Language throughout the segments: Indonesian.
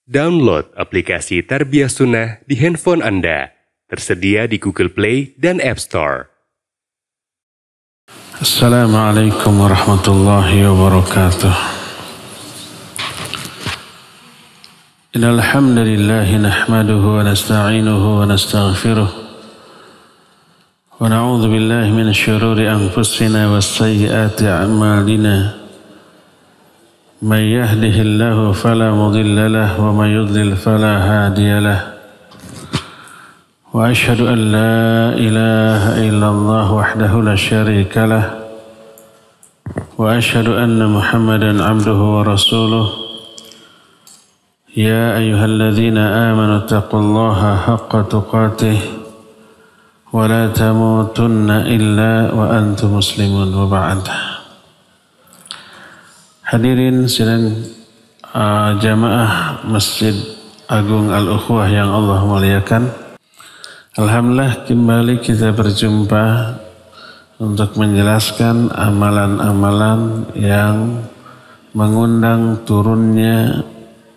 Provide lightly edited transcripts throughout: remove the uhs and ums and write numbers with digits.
Download aplikasi Tarbiyah Sunnah di handphone Anda. Tersedia di Google Play dan App Store. Assalamualaikum warahmatullahi wabarakatuh. Innal hamdalillah nahmaduhu wa nasta'inuhu wa nastaghfiruh. Wa na'udzu billahi min syururi anfusina wa sayyiati a'malina. من يهده الله فلا مضل له ومن يضلل فلا هادي له وأشهد أن لا إله إلا الله وحده لا شريك له وأشهد أن محمدا عبده ورسوله يا أيها الذين آمنوا اتقوا الله حق تقاته ولا تموتن إلا وأنتم مسلمون وبعد. Hadirin sidang jamaah Masjid Agung Al-Ukhuwah yang Allah muliakan. Alhamdulillah kembali kita berjumpa untuk menjelaskan amalan-amalan yang mengundang turunnya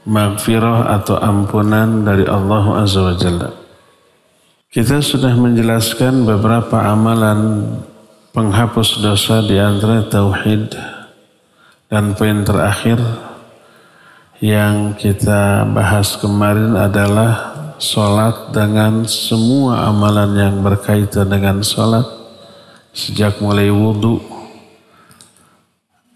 maghfirah atau ampunan dari Allah Azza wa Jalla. Kita sudah menjelaskan beberapa amalan penghapus dosa di antara tauhid. Dan poin terakhir yang kita bahas kemarin adalah sholat dengan semua amalan yang berkaitan dengan sholat. Sejak mulai wudhu,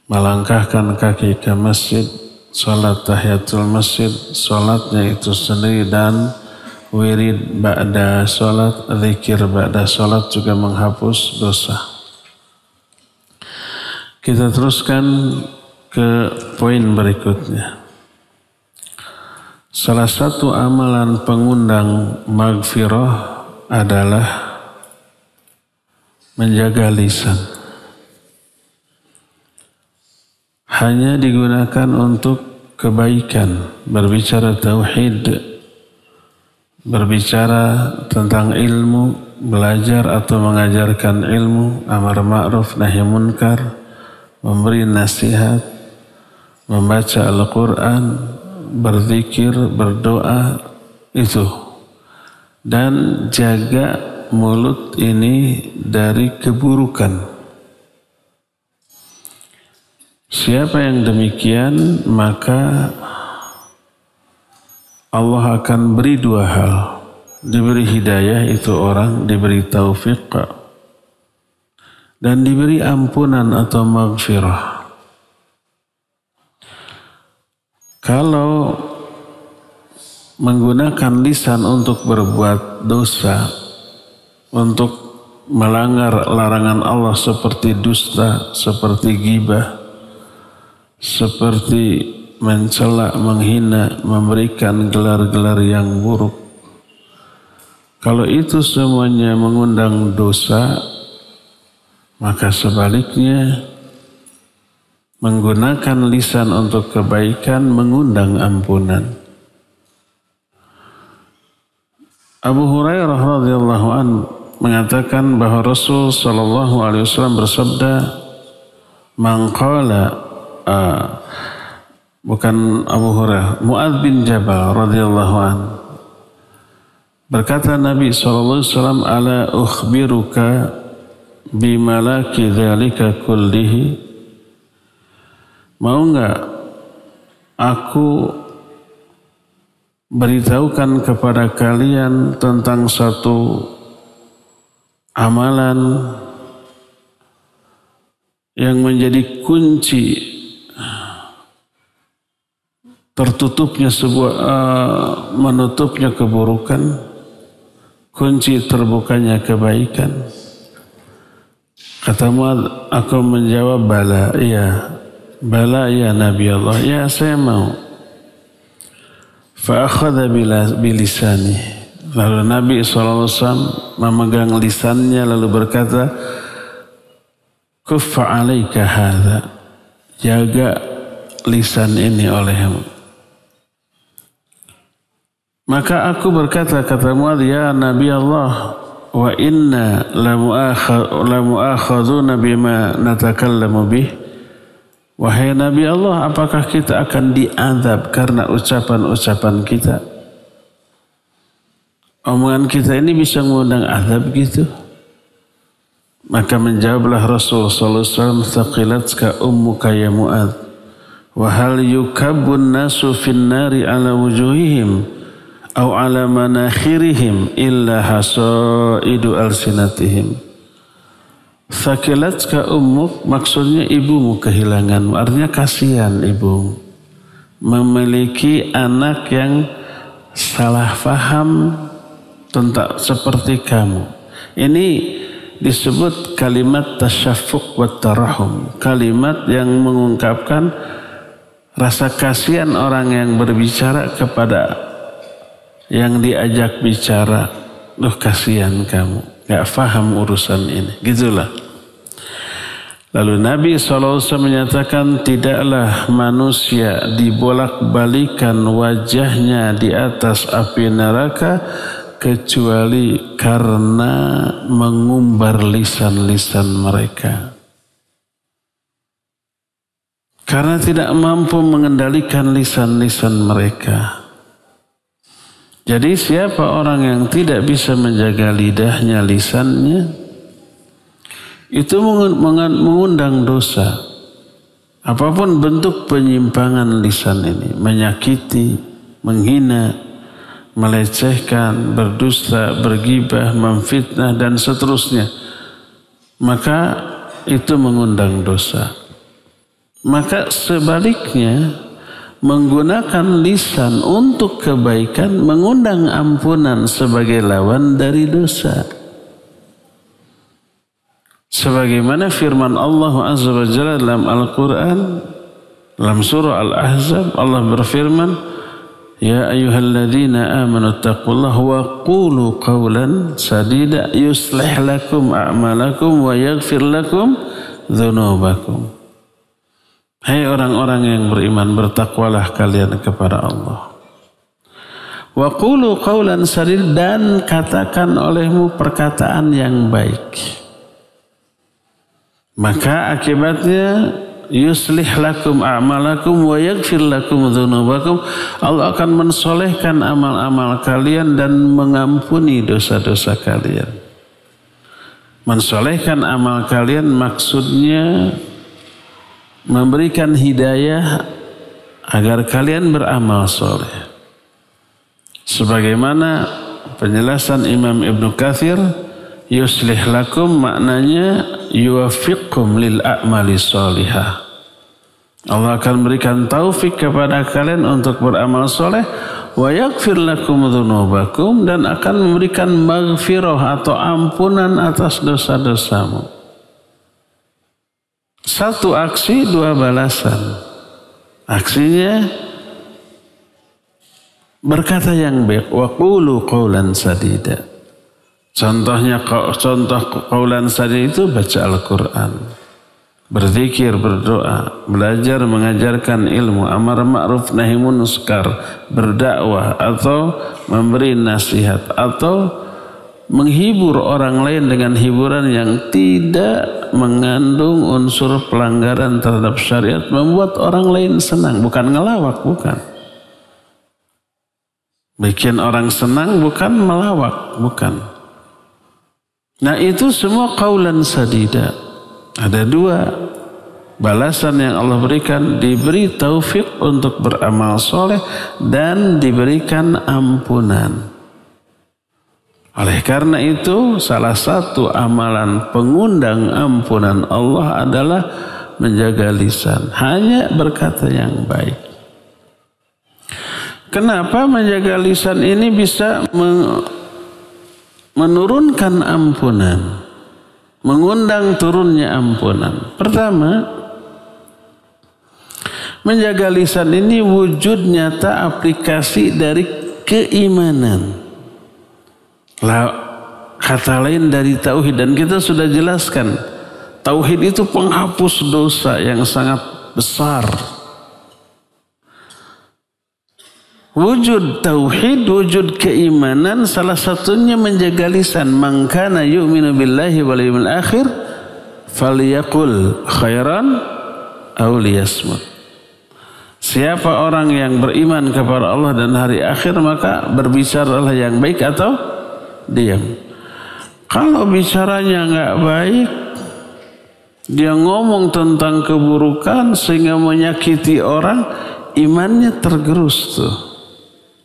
melangkahkan kaki ke masjid, sholat tahiyatul masjid, sholatnya itu sendiri dan wirid ba'da sholat, zikir ba'da sholat juga menghapus dosa. Kita teruskan ke poin berikutnya. Salah satu amalan pengundang maghfirah adalah menjaga lisan. Hanya digunakan untuk kebaikan, berbicara tauhid, berbicara tentang ilmu, belajar atau mengajarkan ilmu, amar ma'ruf nahi munkar, memberi nasihat, membaca Al-Quran, berzikir, berdoa, itu. Dan jaga mulut ini dari keburukan. Siapa yang demikian, maka Allah akan beri dua hal. Diberi hidayah itu orang, diberi taufik, dan diberi ampunan atau maghfirah. Kalau menggunakan lisan untuk berbuat dosa, untuk melanggar larangan Allah seperti dusta, seperti ghibah, seperti mencela, menghina, memberikan gelar-gelar yang buruk. Kalau itu semuanya mengundang dosa, maka sebaliknya menggunakan lisan untuk kebaikan mengundang ampunan. Abu Hurairah radhiyallahu anhu mengatakan bahwa Rasul sallallahu alaihi wasallam bersabda, "Man qala," bukan Abu Hurairah, Mu'adz bin Jabal radhiyallahu anhu. Berkata Nabi sallallahu alaihi wasallam, "Ala ukhbiruka bimalaki dzalika kullihi?" Mau enggak aku beritahukan kepada kalian tentang satu amalan yang menjadi kunci tertutupnya menutupnya keburukan, kunci terbukanya kebaikan. Kata Mu'adz, aku menjawab, bala, iya. Bala ya Nabi Allah, ya saya mau. Fa'akhadha bilisani. Lalu Nabi SAW memegang lisannya lalu berkata, Kuffa alaika hadha. Jaga lisan ini olehmu. Maka aku berkata, kata Mu'adz, ya Nabi Allah, wa inna la mu'akhadhuna bima natakallamu bih. Wahai Nabi Allah, apakah kita akan diazab karena ucapan-ucapan kita? Omongan kita ini bisa mengundang azab gitu? Maka menjawablah Rasul sallallahu alaihi wasallam, "Thaqilatka ummuka ya Mu'adz, wa hal yukabbun nasu fin nari ala wujuhihim aw ala manakhirihim illa hasaidu alsinatihim." Thaqilatka ummuk maksudnya ibumu kehilanganmu, artinya kasihan ibumu memiliki anak yang salah faham tentang seperti kamu. Ini disebut kalimat tasyaffuq wa tarahum, kalimat yang mengungkapkan rasa kasihan orang yang berbicara kepada yang diajak bicara. Duh, kasihan kamu, gak faham urusan ini, gitulah. Lalu Nabi SAW menyatakan, tidaklah manusia dibolak-balikan wajahnya di atas api neraka kecuali karena mengumbar lisan-lisan mereka. Karena tidak mampu mengendalikan lisan-lisan mereka. Jadi siapa orang yang tidak bisa menjaga lidahnya, lisannya, itu mengundang dosa. Apapun bentuk penyimpangan lisan ini, menyakiti, menghina, melecehkan, berdusta, bergibah, memfitnah, dan seterusnya, maka itu mengundang dosa. Maka sebaliknya, menggunakan lisan untuk kebaikan mengundang ampunan sebagai lawan dari dosa. Sebagaimana firman Allah Azza wa Jalla dalam Al-Quran, dalam surah Al-Ahzab, Allah berfirman, "Ya ayyuhalladzina amanu taqullaha wa qulu qawlan sadida yuslih lakum a'malakum wa yaghfir lakum dzunubakum." Hai orang-orang yang beriman, bertakwalah kalian kepada Allah. Wa qulu qawlan sadida, dan katakan olehmu perkataan yang baik. Maka akibatnya yuslih lakum a'malakum wa yaghfir lakum dzunubakum, Allah akan mensolehkan amal-amal kalian dan mengampuni dosa-dosa kalian. Mensolehkan amal kalian maksudnya memberikan hidayah agar kalian beramal soleh. Sebagaimana penjelasan Imam Ibnu Katsir, yuslih lakum maknanya yuwaffiqkum lil a'mali sholihah. Allah akan berikan taufik kepada kalian untuk beramal soleh, wa yaghfir lakum dzunubakum, dan akan memberikan maghfirah atau ampunan atas dosa-dosamu. Satu aksi, dua balasan. Aksinya berkata yang baik, wa qulu qawlan sadida. Contoh qawlan sadida itu baca Al-Quran, berzikir, berdoa, belajar mengajarkan ilmu, amar ma'ruf nahi munkar, berdakwah atau memberi nasihat, atau menghibur orang lain dengan hiburan yang tidak mengandung unsur pelanggaran terhadap syariat, membuat orang lain senang, bukan ngelawak, bukan. Bikin orang senang, bukan melawak, bukan. Nah, itu semua qaulan sadida. Ada dua balasan yang Allah berikan, diberi taufik untuk beramal soleh dan diberikan ampunan. Oleh karena itu, salah satu amalan pengundang ampunan Allah adalah menjaga lisan, hanya berkata yang baik. Kenapa menjaga lisan ini bisa menurunkan ampunan, mengundang turunnya ampunan? Pertama, menjaga lisan ini wujud nyata aplikasi dari keimanan. Kata lain dari tauhid, dan kita sudah jelaskan tauhid itu penghapus dosa yang sangat besar. Wujud tauhid, wujud keimanan, salah satunya menjaga lisan. Man kana yu'minu billahi wal yawmil akhir falyaqul khairan aw liyasmut. Siapa orang yang beriman kepada Allah dan hari akhir maka berbicaralah yang baik atau diam. Kalau bicaranya enggak baik, dia ngomong tentang keburukan sehingga menyakiti orang, imannya tergerus tuh.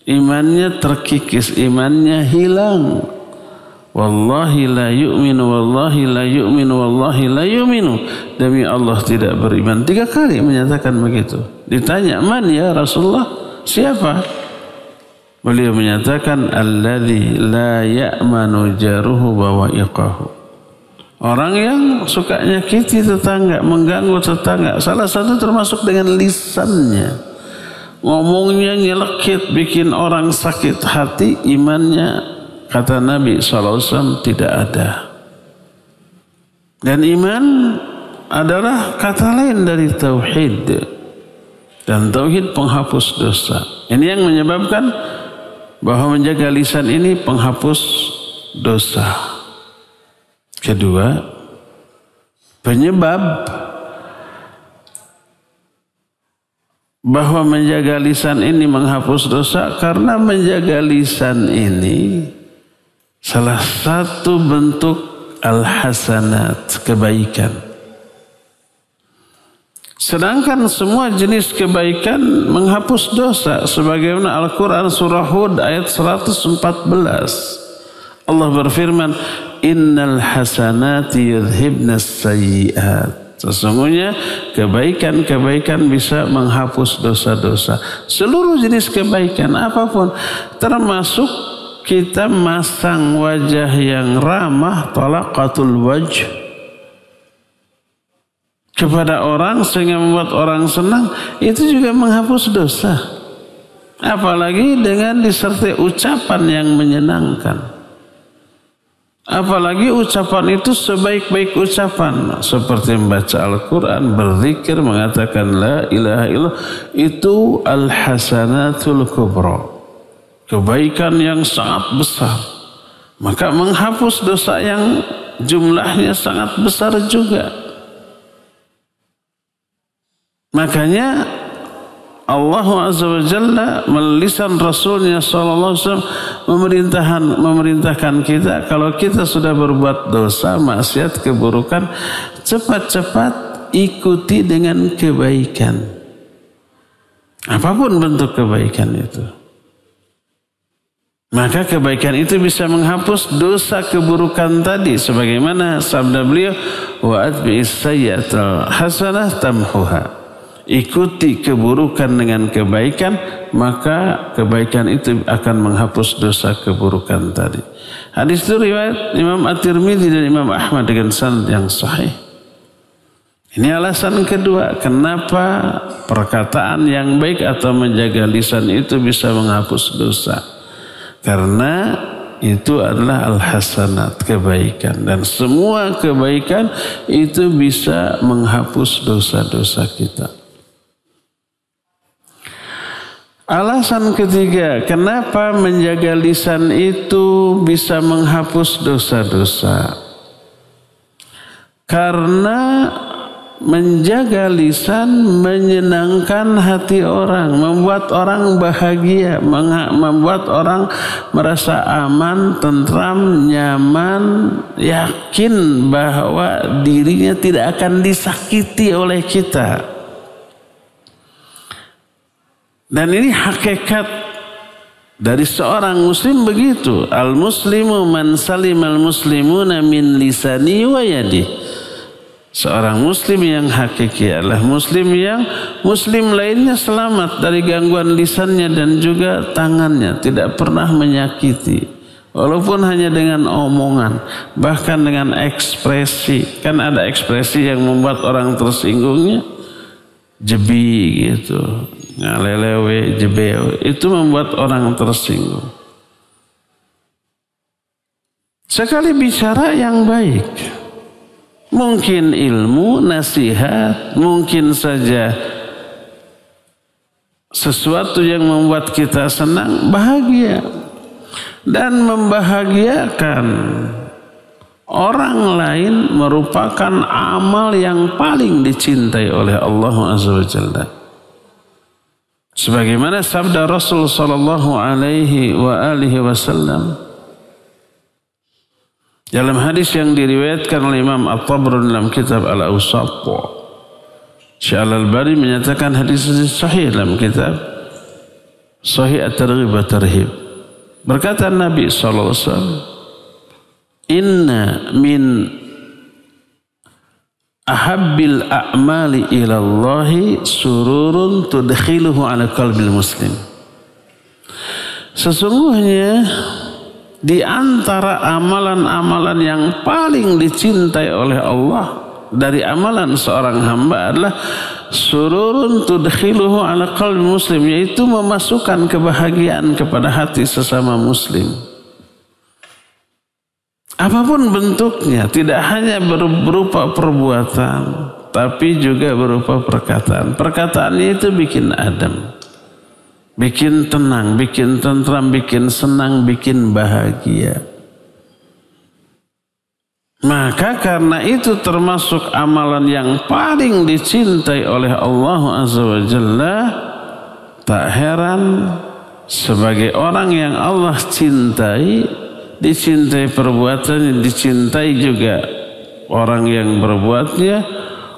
Imannya terkikis, imannya hilang. Wallahi la yu'minu, wallahi la yu'minu, wallahi la yu'minu. Demi Allah tidak beriman. 3 kali menyatakan begitu. Ditanya, man ya Rasulullah? Siapa? Beliau menyatakan, alladzi la ya'manu jaruhu bawa'iqahu. Orang yang suka nyakiti tetangga, mengganggu tetangga. Salah satu termasuk dengan lisannya. Ngomongnya nyelekit, bikin orang sakit hati, imannya kata Nabi SAW tidak ada. Dan iman adalah kata lain dari tauhid. Dan tauhid penghapus dosa. Ini yang menyebabkan bahwa menjaga lisan ini penghapus dosa. Kedua, penyebab bahwa menjaga lisan ini menghapus dosa karena menjaga lisan ini salah satu bentuk al-hasanat, kebaikan. Sedangkan semua jenis kebaikan menghapus dosa. Sebagaimana Al-Quran surah Hud ayat 114. Allah berfirman, innal hasanati yudhibnas sayyi'at. Sesungguhnya kebaikan-kebaikan bisa menghapus dosa-dosa. Seluruh jenis kebaikan apapun, termasuk kita masang wajah yang ramah, talaqatul wajh, kepada orang sehingga membuat orang senang, itu juga menghapus dosa. Apalagi dengan disertai ucapan yang menyenangkan. Apalagi ucapan itu sebaik-baik ucapan, seperti membaca Al-Quran, berzikir, mengatakan la ilaha illallah, itu al-hasanatul kubra, kebaikan yang sangat besar. Maka menghapus dosa yang jumlahnya sangat besar juga. Makanya Allah Azza wa Jalla melisan Rasulnya sallallahu alaihi wasallam memerintahkan kita, kalau kita sudah berbuat dosa, maksiat, keburukan, cepat-cepat ikuti dengan kebaikan. Apapun bentuk kebaikan itu. Maka kebaikan itu bisa menghapus dosa keburukan tadi. Sebagaimana sabda beliau, wa atbi'is sayyi'atal hasanah tamhuha. Ikuti keburukan dengan kebaikan, maka kebaikan itu akan menghapus dosa keburukan tadi. Hadis itu riwayat Imam At-Tirmidzi dan Imam Ahmad dengan sanad yang sahih. Ini alasan kedua kenapa perkataan yang baik atau menjaga lisan itu bisa menghapus dosa. Karena itu adalah al-hasanat, kebaikan. Dan semua kebaikan itu bisa menghapus dosa-dosa kita. Alasan ketiga, kenapa menjaga lisan itu bisa menghapus dosa-dosa? Karena menjaga lisan menyenangkan hati orang, membuat orang bahagia, membuat orang merasa aman, tentram, nyaman, yakin bahwa dirinya tidak akan disakiti oleh kita. Dan ini hakikat dari seorang muslim begitu. Al-muslimu man salimal muslimuna min lisani wa yadi. Seorang muslim yang hakiki adalah muslim yang muslim lainnya selamat dari gangguan lisannya dan juga tangannya. Tidak pernah menyakiti. Walaupun hanya dengan omongan. Bahkan dengan ekspresi. Kan ada ekspresi yang membuat orang tersinggungnya. Jebi gitu, ngalelewe, jebeo, itu membuat orang tersinggung. Sekali bicara yang baik, mungkin ilmu, nasihat, mungkin saja sesuatu yang membuat kita senang, bahagia. Dan membahagiakan orang lain merupakan amal yang paling dicintai oleh Allah Azza wa Jalla. Sebagaimana sabda Rasul sallallahu alaihi wasallam dalam hadis yang diriwayatkan oleh Imam At-Tabrani dalam kitab Al-Awsat. Syekh Al-Albani menyatakan hadis ini sahih dalam kitab Sahih At-Targhib wa Tarhib. Berkata Nabi sallallahu alaihi wasallam, "Inna min ahabbil a'mali ilallahi sururun tudkhiluhu ala qalbil muslim." Sesungguhnya di antara amalan-amalan yang paling dicintai oleh Allah dari amalan seorang hamba adalah sururun tudkhiluhu ala qalbil muslim, yaitu memasukkan kebahagiaan kepada hati sesama muslim. Apapun bentuknya, tidak hanya berupa perbuatan, tapi juga berupa perkataan. Perkataannya itu bikin adem, bikin tenang, bikin tentram, bikin senang, bikin bahagia. Maka karena itu termasuk amalan yang paling dicintai oleh Allah Azza wa Jalla. Tak heran sebagai orang yang Allah cintai, dicintai perbuatannya, dicintai juga orang yang berbuatnya,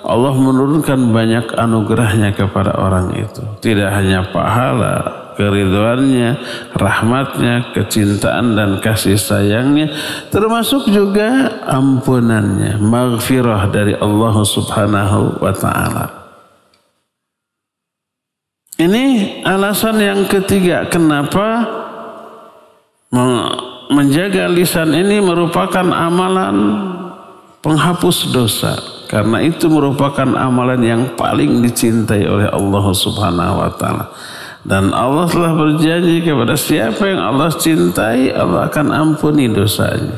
Allah menurunkan banyak anugerahnya kepada orang itu. Tidak hanya pahala, keridhoannya, rahmatnya, kecintaan dan kasih sayangnya, termasuk juga ampunannya, maghfirah dari Allah Subhanahu wa ta'ala. Ini alasan yang ketiga kenapa menjaga lisan ini merupakan amalan penghapus dosa. Karena itu merupakan amalan yang paling dicintai oleh Allah Subhanahu wa ta'ala. Dan Allah telah berjanji kepada siapa yang Allah cintai, Allah akan ampuni dosanya.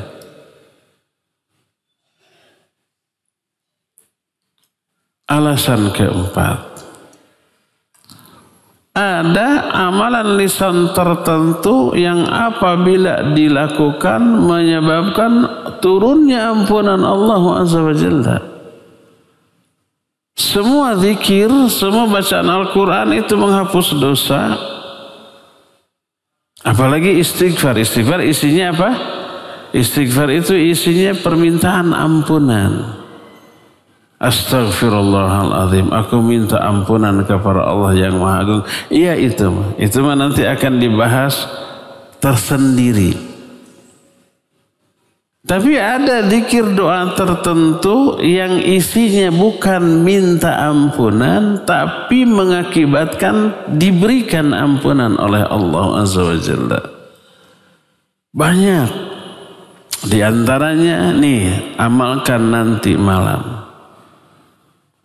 Alasan keempat, ada amalan lisan tertentu yang apabila dilakukan menyebabkan turunnya ampunan Allah Azza wa Jalla. Semua zikir, semua bacaan Al-Quran itu menghapus dosa. Apalagi istighfar. Istighfar isinya apa? Istighfar itu isinya permintaan ampunan. Astaghfirullahaladzim, aku minta ampunan kepada Allah yang Maha Agung. Iya itu mah nanti akan dibahas tersendiri. Tapi ada zikir doa tertentu yang isinya bukan minta ampunan, tapi mengakibatkan diberikan ampunan oleh Allah Azza wa Jalla. Banyak. Di antaranya nih, amalkan nanti malam.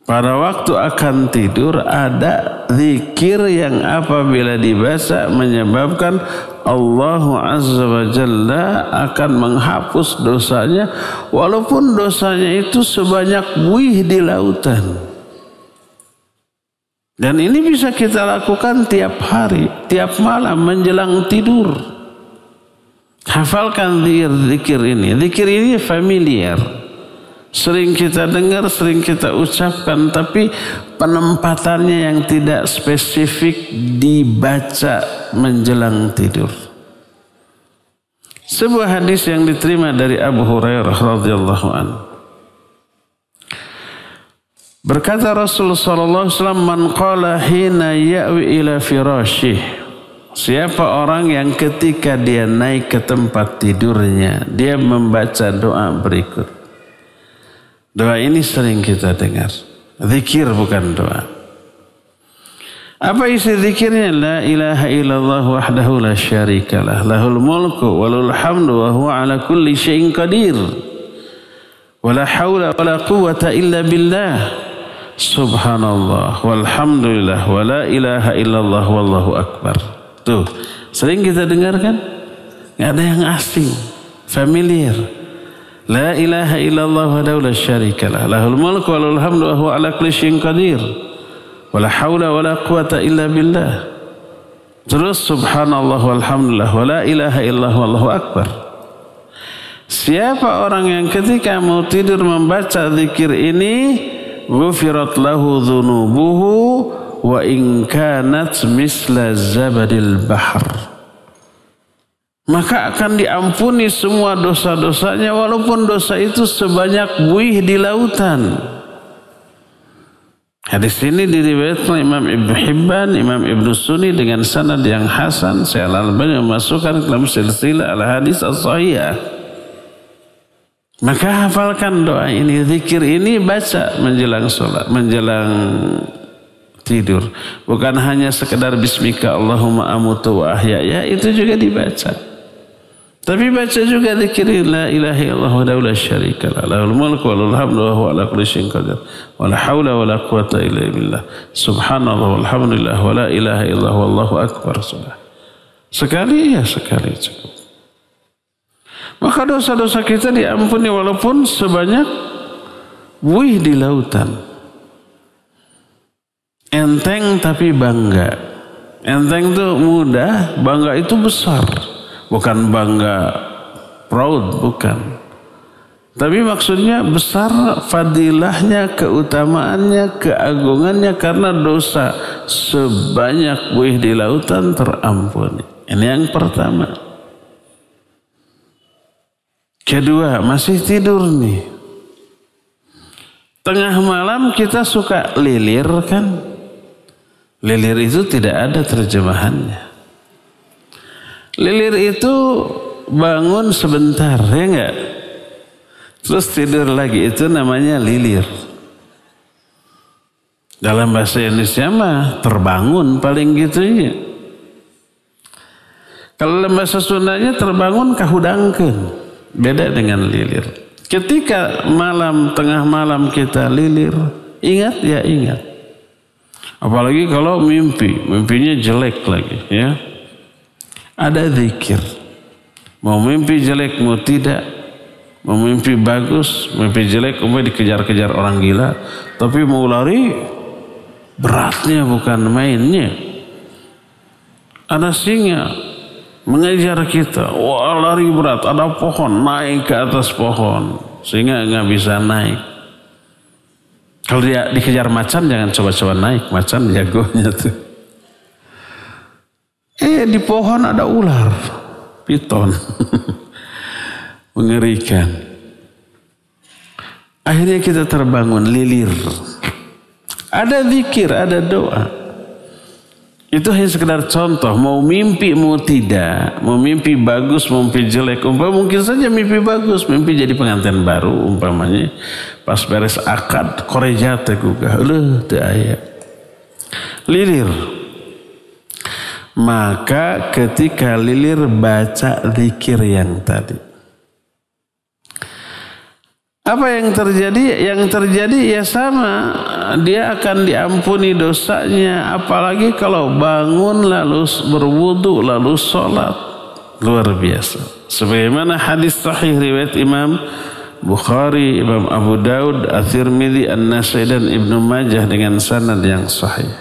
Pada waktu akan tidur ada zikir yang apabila dibaca menyebabkan Allah Azza wa Jalla akan menghapus dosanya, walaupun dosanya itu sebanyak buih di lautan. Dan ini bisa kita lakukan tiap hari, tiap malam menjelang tidur. Hafalkan zikir ini. Zikir ini familiar. Sering kita dengar, sering kita ucapkan, tapi penempatannya yang tidak spesifik dibaca menjelang tidur. Sebuah hadis yang diterima dari Abu Hurairah radhiyallahu anhu. Berkata Rasulullah sallallahu alaihi wasallam, "Man qala hina ya'wi ila firasyih." Siapa orang yang ketika dia naik ke tempat tidurnya, dia membaca doa berikut. Doa ini sering kita dengar. Zikir bukan doa. Apa isi zikirnya? La ilaha illallah wahdahu la syarikalah. Lahul mulku walul hamdu wa huwa ala kulli syai'in qadir. Wa la hawla wa la quwwata illa billah. Subhanallah walhamdulillah wa la ilaha illallah wallahu akbar. Tuh, sering kita dengarkan? Nggak ada yang asing, familiar. La ilaha illallah wahdahu la syarikalah. Lahul mulku walul hamdu wa huwa ala kulli syai'in qadir. Wala haula wala quwata illa billah. Terus subhanallah walhamdulillah wa la ilaha illallah wallahu akbar. Siapa orang yang ketika mau tidur membaca zikir ini, ghufirat lahu dzunubuhu wa in kanat misla zabadil bahr. Maka akan diampuni semua dosa-dosanya walaupun dosa itu sebanyak buih di lautan. Hadis ini diriwayatkan Imam Ibnu Hibban, Imam Ibnu Sunni dengan sanad yang hasan. Syekh Al-Albani memasukkan dalam silsilah al-hadis as-sahihah. Maka hafalkan doa ini, zikir ini baca menjelang sholat, menjelang tidur. Bukan hanya sekedar bismika Allahumma amutu wa ahya, ya itu juga dibaca. Tapi baca juga zikir la ilaha illallah wa la syarika lah, lahul mulku wa lahul hamdu wa huwa ala kulli syai'in qadir. Wa la haula wa la quwata illa billah. Subhanallah walhamdulillah wa la ilaha illallah wallahu akbar. Sekali ya sekali cukup. Maka dosa-dosa kita diampuni walaupun sebanyak buih di lautan. Enteng tapi bangga. Enteng itu mudah, bangga itu besar. Bukan bangga proud, bukan. Tapi maksudnya besar fadilahnya, keutamaannya, keagungannya karena dosa sebanyak buih di lautan terampuni. Ini yang pertama. Kedua, masih tidur nih. Tengah malam kita suka lilir kan? Lilir itu tidak ada terjemahannya. Lilir itu bangun sebentar, ya enggak? Terus tidur lagi, itu namanya lilir. Dalam bahasa Indonesia mah terbangun paling gitunya. Kalau dalam bahasa Sundanya terbangun kahudangkeun, beda dengan lilir. Ketika malam, tengah malam kita lilir, ingat ya ingat. Apalagi kalau mimpinya jelek lagi ya. Ada zikir. Mau mimpi jelek, mau tidak. Mau mimpi bagus, mimpi jelek, umpamanya dikejar-kejar orang gila. Tapi mau lari, beratnya bukan mainnya. Ada singa mengejar kita. Wah, lari berat. Ada pohon, naik ke atas pohon. Singa nggak bisa naik. Kalau dia dikejar macan, jangan coba-coba naik. Macan jagonya tuh. Di pohon ada ular, piton. Mengerikan. Akhirnya kita terbangun, lilir. Ada zikir, ada doa. Itu hanya sekedar contoh. Mau mimpi, mau tidak. Mau mimpi bagus, mau mimpi jelek. Mungkin saja mimpi bagus. Mimpi jadi pengantin baru umpamanya. Pas beres akad, korejate gugah. Teu aya. Lilir. Maka ketika lilir baca zikir yang tadi. Apa yang terjadi? Yang terjadi ya sama. Dia akan diampuni dosanya. Apalagi kalau bangun lalu berwudu lalu sholat. Luar biasa. Sebagaimana hadis sahih riwayat Imam Bukhari, Imam Abu Daud, At-Tirmidzi, An-Nasai dan Ibnu Majah dengan sanad yang sahih.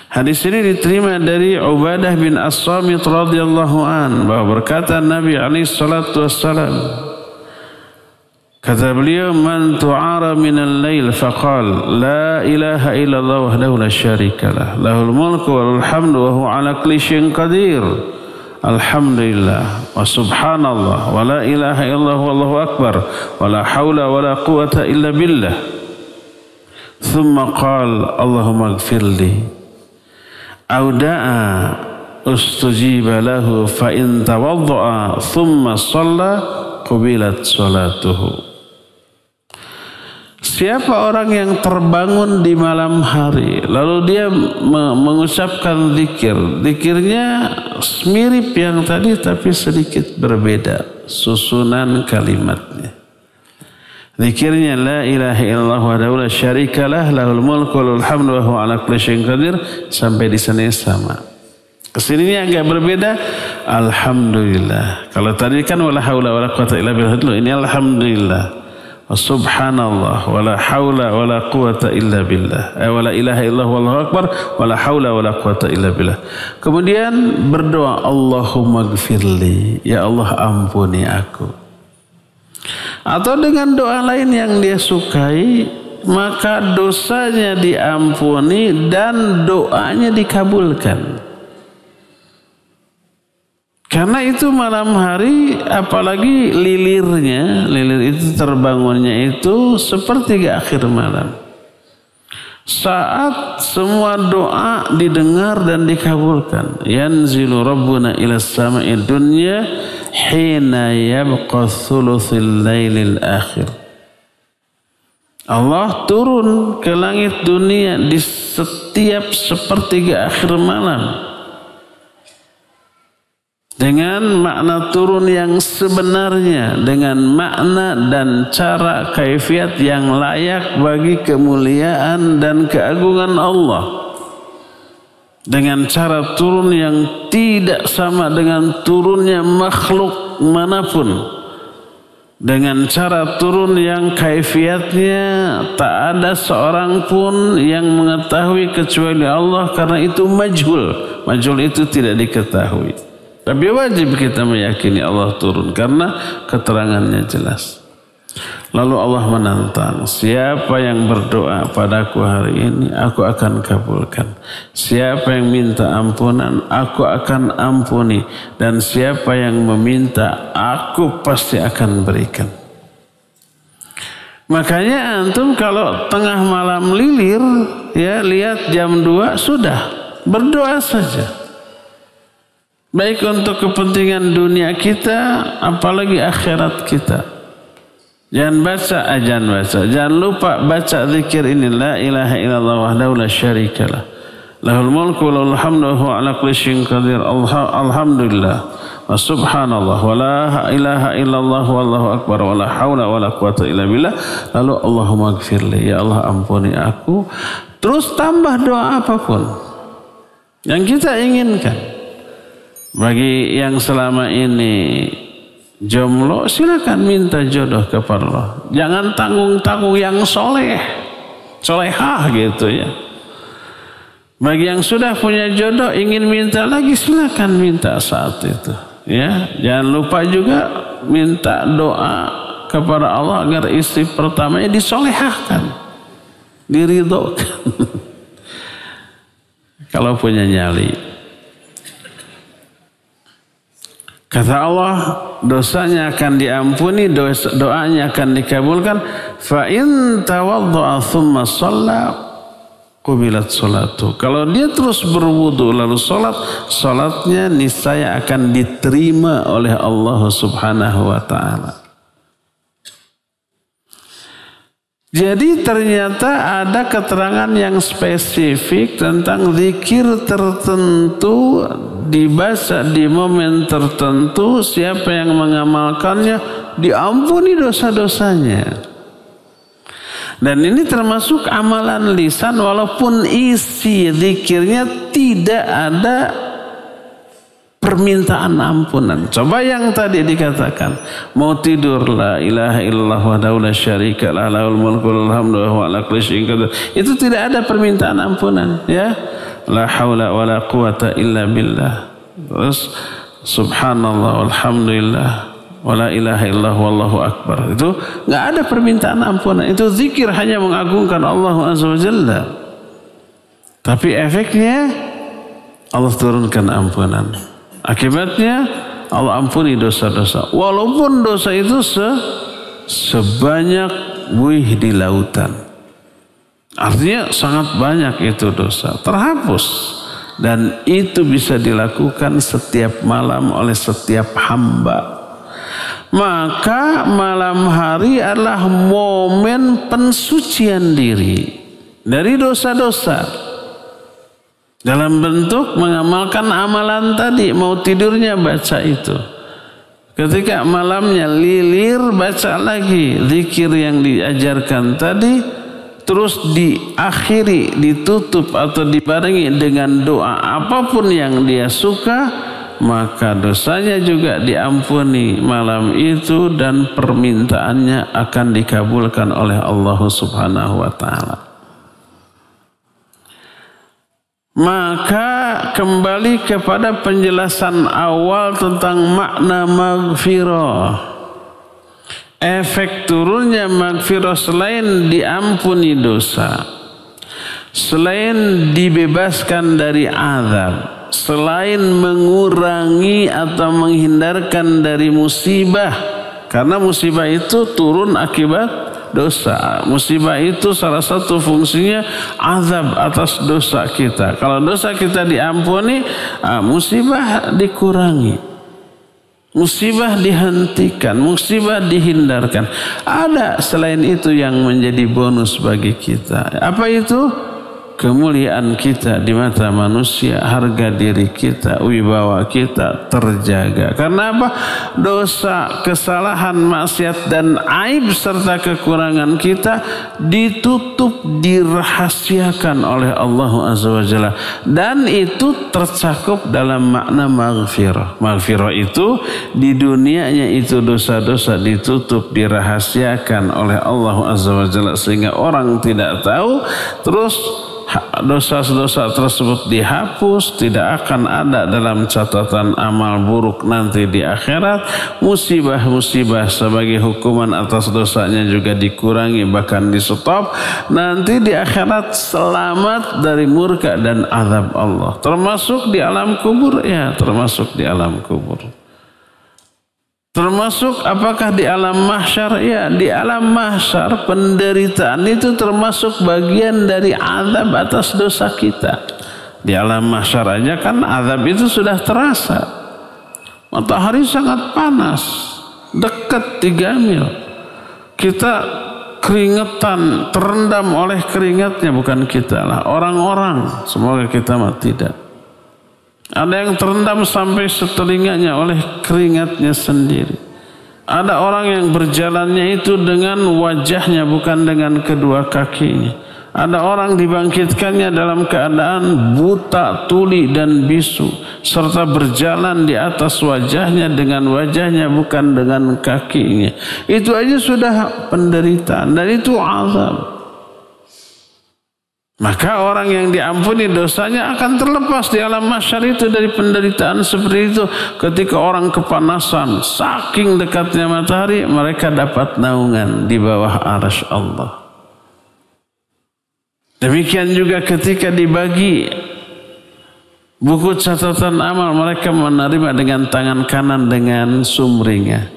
Hadis ini diterima dari Ubadah bin As-Samit radhiyallahu an bahwa berkata Nabi alaihi salatu wassalam, kata beliau, man tu'ara minal lail faqal la ilaha illallah wahdahu la syarikalah lahul mulku walul hamdu wa huwa ala kulli syai'in qadir alhamdulillah wa subhanallah wa la ilaha illallah wallahu akbar wa la hawla wa la quwata illa billah thumma qal Allahumma ighfirli auda'a ustujiba lahu fa in tawadda'a thumma shalla qubilat salatuhu. Siapa orang yang terbangun di malam hari lalu dia mengucapkan zikir, zikirnya mirip yang tadi tapi sedikit berbeda susunan kalimatnya. Zikirnya la ilaha illallah wahdahu la syarikalah lahul mulku walul hamdu wa huwa ala kulli syai'in qadir sampai di sana sama. Kesininya agak berbeda. Alhamdulillah. Kalau tadi kan wala haula wala quwata illa billah, ini alhamdulillah. Wa subhanallah wala haula wala quwata illa billah. Wala ilaha illallah wallahu akbar wala haula wala quwata illa billah. Kemudian berdoa Allahumma ighfirli, ya Allah ampuni aku. atau dengan doa lain yang dia sukai, maka dosanya diampuni dan doanya dikabulkan. Karena itu malam hari, apalagi lilirnya, lilir itu terbangunnya itu sepertiga akhir malam. Saat semua doa didengar dan dikabulkan. Yanzilu Rabbuna ila sama'i dunya hina yabqa thuluthil lailil akhir. Allah turun ke langit dunia di setiap sepertiga akhir malam. Dengan makna turun yang sebenarnya, dengan makna dan cara kaifiat yang layak bagi kemuliaan dan keagungan Allah. Dengan cara turun yang tidak sama dengan turunnya makhluk manapun. Dengan cara turun yang kaifiatnya tak ada seorang pun yang mengetahui kecuali Allah, karena itu majhul. Majhul itu tidak diketahui. Tapi wajib kita meyakini Allah turun karena keterangannya jelas. Lalu Allah menantang, siapa yang berdoa padaku hari ini, aku akan kabulkan. Siapa yang minta ampunan, aku akan ampuni. Dan siapa yang meminta, aku pasti akan berikan. Makanya antum kalau tengah malam lilir, ya lihat jam 2 sudah, berdoa saja. Baik untuk kepentingan dunia kita, apalagi akhirat kita. Jangan baca. Jangan lupa baca zikir ini. La ilaha illallah wahdahu la syarikalah. Lahul mulku wa lahul hamdu wa huwa ala kulli syai'in qadir. Alhamdulillah. Wa subhanallah. Wa la ilaha illallah wallahu akbar. Wa la hawla wa la quwata illa billah. Lalu Allahumma gfirli. Ya Allah ampuni aku. Terus tambah doa apapun yang kita inginkan. Bagi yang selama ini jomblo, silakan minta jodoh kepada Allah. Jangan tanggung-tanggung yang solehah gitu ya. Bagi yang sudah punya jodoh ingin minta lagi, silakan minta saat itu. Ya, jangan lupa juga minta doa kepada Allah agar istri pertamanya disolehahkan, diridhokan. Kalau punya nyali. Kata Allah, dosanya akan diampuni, doanya akan dikabulkan. Fa in tawaddu'a tsumma shalla qubilat salatu. Kalau dia terus berwudu lalu salatnya niscaya akan diterima oleh Allah Subhanahu wa taala. Jadi ternyata ada keterangan yang spesifik tentang zikir tertentu dibaca di momen tertentu, siapa yang mengamalkannya diampuni dosa-dosanya. Dan ini termasuk amalan lisan walaupun isi zikirnya tidak ada permintaan ampunan. Coba yang tadi dikatakan, mau tidur la ilaha illallah wahdahu la syarika lah lahul mulku wal hamdu wa huwa ala kulli syai'in qadir. Itu tidak ada permintaan ampunan, ya. La haula wala quwata illa billah. Terus subhanallah walhamdulillah wala ilaha illallah wallahu akbar. Itu enggak ada permintaan ampunan. Itu zikir hanya mengagungkan Allah Azza wa Jalla. Tapi efeknya Allah turunkan ampunan. Akibatnya Allah ampuni dosa-dosa. Walaupun dosa itu sebanyak buih di lautan. Artinya sangat banyak itu dosa. Terhapus. Dan itu bisa dilakukan setiap malam oleh setiap hamba. Maka malam hari adalah momen pensucian diri dari dosa-dosa. Dalam bentuk mengamalkan amalan tadi, mau tidurnya baca itu. Ketika malamnya lilir, baca lagi zikir yang diajarkan tadi, terus diakhiri, ditutup atau dibarengi dengan doa apapun yang dia suka, maka dosanya juga diampuni malam itu dan permintaannya akan dikabulkan oleh Allah Subhanahu wa taala. Maka kembali kepada penjelasan awal tentang makna maghfirah. efek turunnya maghfirah selain diampuni dosa, selain dibebaskan dari azab, selain mengurangi atau menghindarkan dari musibah, karena musibah itu turun akibat dosa. Musibah itu salah satu fungsinya azab atas dosa kita. Kalau dosa kita diampuni, musibah dikurangi, musibah dihentikan, musibah dihindarkan. Ada selain itu yang menjadi bonus bagi kita. Apa itu? Kemuliaan kita di mata manusia, harga diri kita, wibawa kita terjaga. Karena apa? Dosa, kesalahan, maksiat dan aib serta kekurangan kita ditutup, dirahasiakan oleh Allah Azza wa Jalla, dan itu tercakup dalam makna maghfirah. Maghfirah itu di dunianya itu dosa-dosa ditutup, dirahasiakan oleh Allah Azza wa Jalla sehingga orang tidak tahu. Terus dosa-dosa tersebut dihapus, tidak akan ada dalam catatan amal buruk nanti di akhirat. Musibah-musibah sebagai hukuman atas dosanya juga dikurangi, bahkan di stop. Nanti di akhirat selamat dari murka dan azab Allah. Termasuk di alam kubur, ya termasuk di alam kubur. Termasuk apakah di alam mahsyar? Ya, di alam mahsyar penderitaan itu termasuk bagian dari azab atas dosa kita. Di alam mahsyar aja kan azab itu sudah terasa. Matahari sangat panas, dekat 3 mil. Kita keringetan, terendam oleh keringatnya, bukan kita lah, orang-orang. Semoga kita tidak. Ada yang terendam sampai setelinganya oleh keringatnya sendiri. Ada orang yang berjalannya itu dengan wajahnya, bukan dengan kedua kakinya. Ada orang dibangkitkannya dalam keadaan buta, tuli dan bisu, serta berjalan di atas wajahnya dengan wajahnya, bukan dengan kakinya. Itu aja sudah penderitaan dan itu azab. Maka orang yang diampuni dosanya akan terlepas di alam mahsyar itu dari penderitaan seperti itu. Ketika orang kepanasan, saking dekatnya matahari, mereka dapat naungan di bawah arsy Allah. Demikian juga ketika dibagi buku catatan amal, mereka menerima dengan tangan kanan dengan sumringah.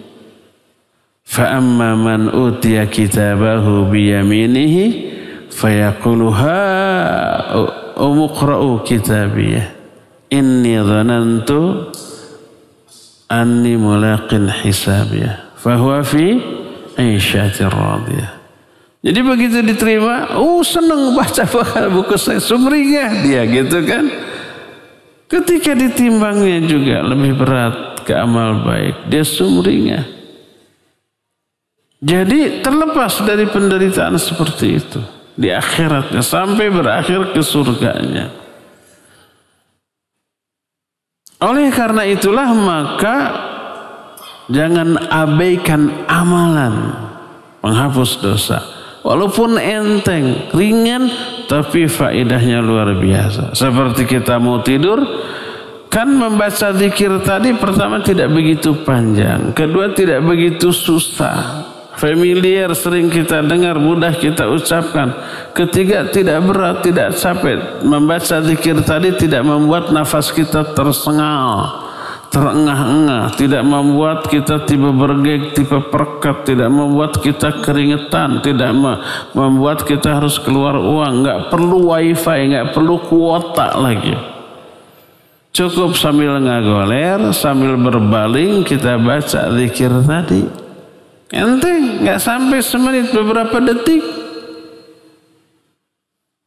Fa amma man utiya kitabahu biyaminihi fayaquluha umqra'u kitabiyah inni dhanantu anni mulaqin hisabiyah fahuwa fi 'ishatir radiyah. Jadi begitu diterima, senang baca buku saya, sumringah dia gitu kan. Ketika ditimbangnya juga lebih berat ke amal baik, dia sumringah. Jadi terlepas dari penderitaan seperti itu di akhiratnya sampai berakhir ke surganya. Oleh karena itulah maka jangan abaikan amalan penghapus dosa. Walaupun enteng, ringan, tapi faedahnya luar biasa. Seperti kita mau tidur, kan membaca zikir tadi pertama tidak begitu panjang, kedua tidak begitu susah, familiar, sering kita dengar, mudah kita ucapkan. Ketiga, tidak berat, tidak capek. Membaca zikir tadi tidak membuat nafas kita tersengal, terengah-engah, tidak membuat kita tiba bergeg, tiba perkat, tidak membuat kita keringetan, tidak membuat kita harus keluar uang, nggak perlu wifi, nggak perlu kuota lagi. Cukup sambil ngagoler, sambil berbaling kita baca zikir tadi. Enteng, nggak sampai semenit, beberapa detik.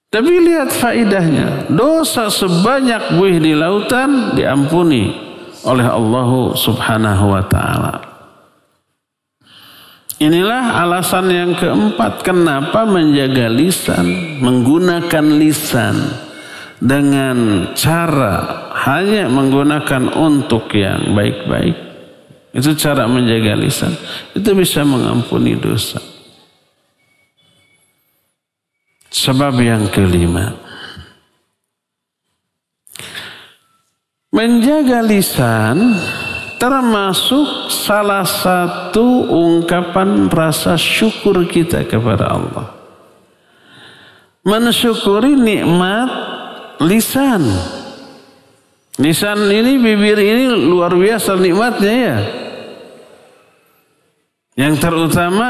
Tapi lihat faidahnya. Dosa sebanyak buih di lautan diampuni oleh Allah Subhanahu wa ta'ala. Inilah alasan yang keempat kenapa menjaga lisan, menggunakan lisan dengan cara hanya menggunakan untuk yang baik-baik. Itu cara menjaga lisan. Itu bisa mengampuni dosa. Sebab yang kelima, menjaga lisan termasuk salah satu ungkapan rasa syukur kita kepada Allah. Mensyukuri nikmat lisan. Lisan ini, bibir ini luar biasa nikmatnya ya. Yang terutama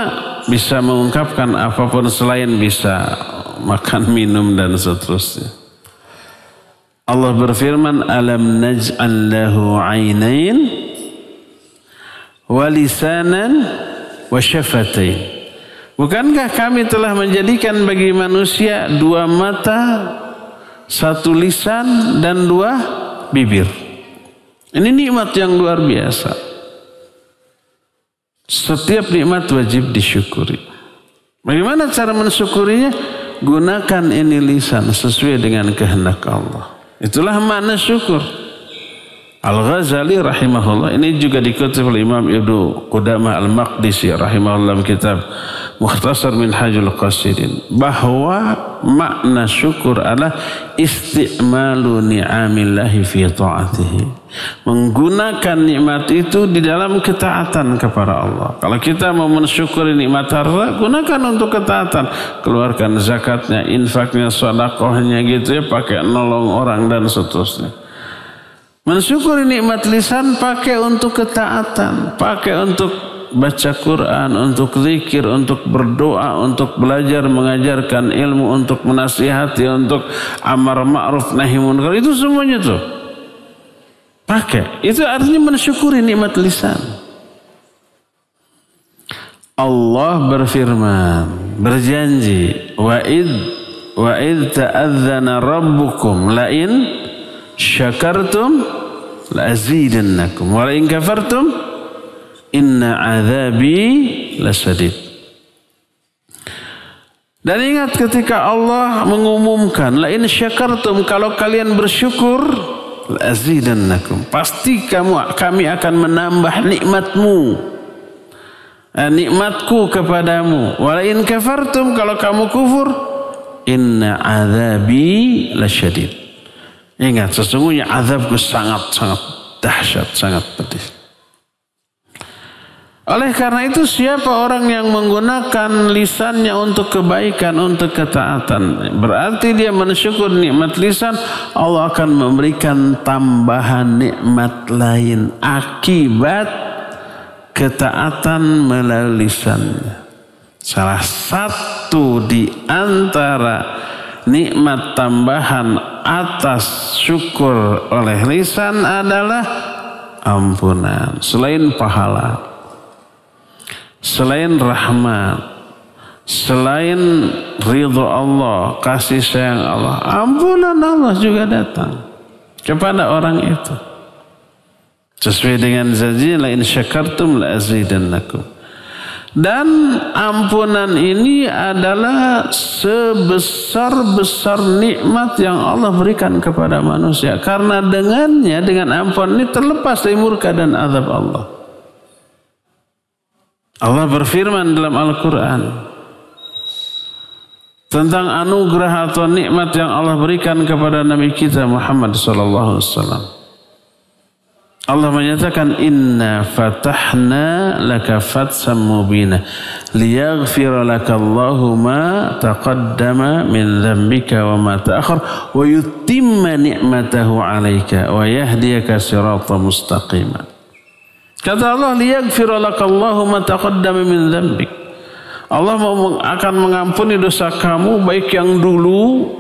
bisa mengungkapkan apapun selain bisa makan, minum dan seterusnya. Allah berfirman, alam naj'al lahu 'ainain wa lisanan wa syafatain. Bukankah kami telah menjadikan bagi manusia 2 mata, 1 lisan dan 2 bibir. Ini nikmat yang luar biasa. Setiap nikmat wajib disyukuri. Bagaimana cara mensyukurinya? Gunakan ini lisan sesuai dengan kehendak Allah. Itulah makna syukur. Al-Ghazali rahimahullah, ini juga dikutip oleh Imam Ibnu Qudamah Al-Maqdisi rahimahullah kitab Mukhtasar Minhajul Qasidin, bahwa makna syukur adalah isti'malu ni'amillahi fi ta'atihi, menggunakan nikmat itu di dalam ketaatan kepada Allah. Kalau kita mau mensyukuri nikmat harta, gunakan untuk ketaatan, keluarkan zakatnya, infaknya, sedekahnya gitu ya, pakai nolong orang dan seterusnya. Mensyukuri nikmat lisan pakai untuk ketaatan, pakai untuk baca Quran, untuk zikir, untuk berdoa, untuk belajar mengajarkan ilmu, untuk menasihati, untuk amar ma'ruf nahi munkar, itu semuanya tuh pakai. Itu artinya mensyukuri nikmat lisan. Allah berfirman, berjanji, wa id ta'adzana rabbukum la'in syakartum la'azidannakum wa la'in kafartum inna azabi lasadid. Dan ingat ketika Allah mengumumkan la'in syakartum, kalau kalian bersyukur, la'azidannakum, pasti kami akan menambah nikmatku kepadamu. Wa la'in kafartum, kalau kamu kufur, inna azabi lasyadid. Ingat, sesungguhnya azabku sangat-sangat dahsyat, sangat pedih. Oleh karena itu, siapa orang yang menggunakan lisannya untuk kebaikan, untuk ketaatan, berarti dia mensyukur nikmat lisan, Allah akan memberikan tambahan nikmat lain akibat ketaatan melalui lisannya. Salah satu di antara nikmat tambahan atas syukur oleh lisan adalah ampunan. Selain pahala, selain rahmat, selain ridho Allah, kasih sayang Allah, ampunan Allah juga datang kepada orang itu. Sesuai dengan janji, la in syakartum la azidannakum. Dan ampunan ini adalah sebesar-besar nikmat yang Allah berikan kepada manusia. Karena dengannya, dengan ampunan ini terlepas dari murka dan azab Allah. Allah berfirman dalam Al-Quran tentang anugerah atau nikmat yang Allah berikan kepada Nabi kita Muhammad SAW. Allah menyatakan, inna fatahna laka fatham mubina liyaghfira laka Allahu ma taqaddama min dzambika wa ma ta'akhkhar wa yutimma ni'matahu 'alaika wa yahdiyaka siratan mustaqima. Kata Allah, liyaghfira laka Allahu ma taqaddama min dzambik. Allah akan mengampuni dosa kamu, baik yang dulu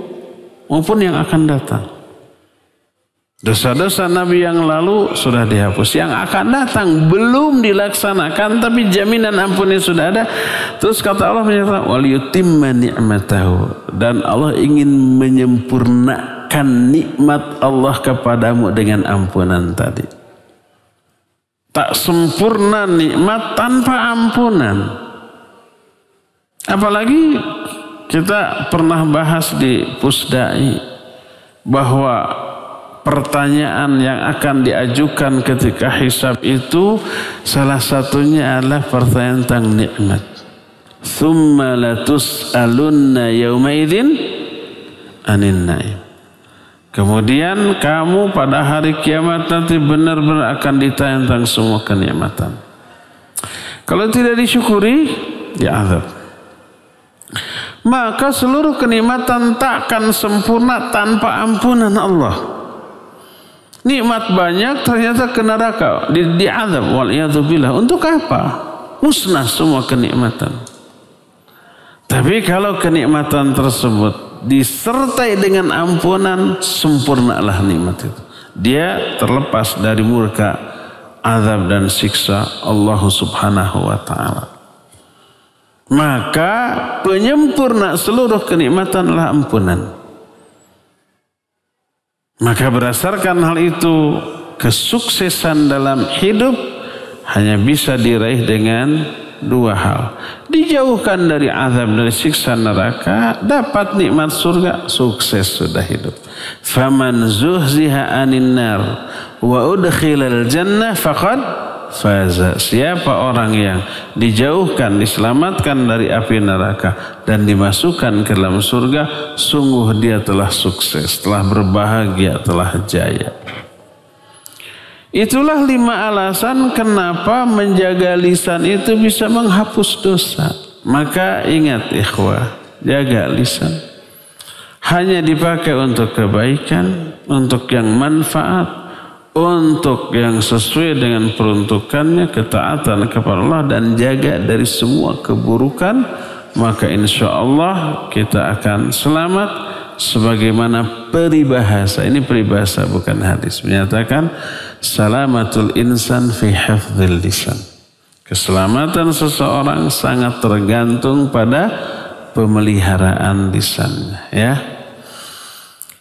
maupun yang akan datang. Dosa-dosa Nabi yang lalu sudah dihapus, yang akan datang belum dilaksanakan, tapi jaminan ampunnya sudah ada. Terus kata Allah menyatakan, wal yutimma ni'matahu, dan Allah ingin menyempurnakan nikmat Allah kepadamu dengan ampunan tadi. Tak sempurna nikmat tanpa ampunan. Apalagi kita pernah bahas di Pusdai bahwa pertanyaan yang akan diajukan ketika hisab itu salah satunya adalah pertanyaan tentang nikmat. Tsumma latus'alunna yaumaidin anin naim. Kemudian kamu pada hari kiamat nanti benar-benar akan ditanya tentang semua kenikmatan. Kalau tidak disyukuri, diazab. Maka seluruh kenikmatan takkan sempurna tanpa ampunan Allah. Nikmat banyak ternyata ke neraka, diazab. Wal'iyadzubillah. Untuk apa? Musnah semua kenikmatan. Tapi kalau kenikmatan tersebut disertai dengan ampunan, sempurnalah nikmat itu. Dia terlepas dari murka, azab dan siksa Allah Subhanahu wa ta'ala. Maka penyempurna seluruh kenikmatanlah ampunan. Maka berdasarkan hal itu, kesuksesan dalam hidup hanya bisa diraih dengan dua hal. Dijauhkan dari azab, dari siksa neraka, dapat nikmat surga, sukses sudah hidup. Faman zuhziha anin nar wa udkhilal jannah faqad faza. Siapa orang yang dijauhkan, diselamatkan dari api neraka dan dimasukkan ke dalam surga, sungguh dia telah sukses, telah berbahagia, telah jaya. Itulah 5 alasan kenapa menjaga lisan itu bisa menghapus dosa. Maka ingat ikhwah, jaga lisan. Hanya dipakai untuk kebaikan, untuk yang manfaat, untuk yang sesuai dengan peruntukannya, ketaatan kepada Allah, dan jaga dari semua keburukan. Maka insya Allah kita akan selamat. Sebagaimana peribahasa, ini peribahasa bukan hadis, menyatakan salamatul insan fi hifdzil lisan. Keselamatan seseorang sangat tergantung pada pemeliharaan lisannya, ya.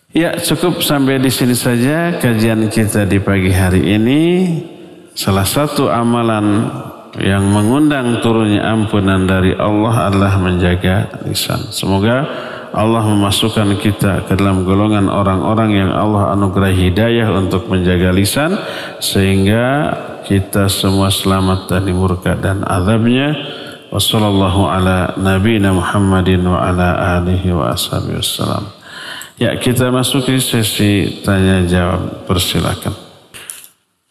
Ya, cukup sampai di sini saja kajian kita di pagi hari ini. Salah satu amalan yang mengundang turunnya ampunan dari Allah adalah menjaga lisan. Semoga Allah memasukkan kita ke dalam golongan orang-orang yang Allah anugerahi hidayah untuk menjaga lisan, sehingga kita semua selamat dari murka dan azabnya. Wassallallahu ala nabiyina Muhammadin wa ala alihi wa ashabihi wassalam. Ya, kita masuki sesi tanya jawab. Persilakan.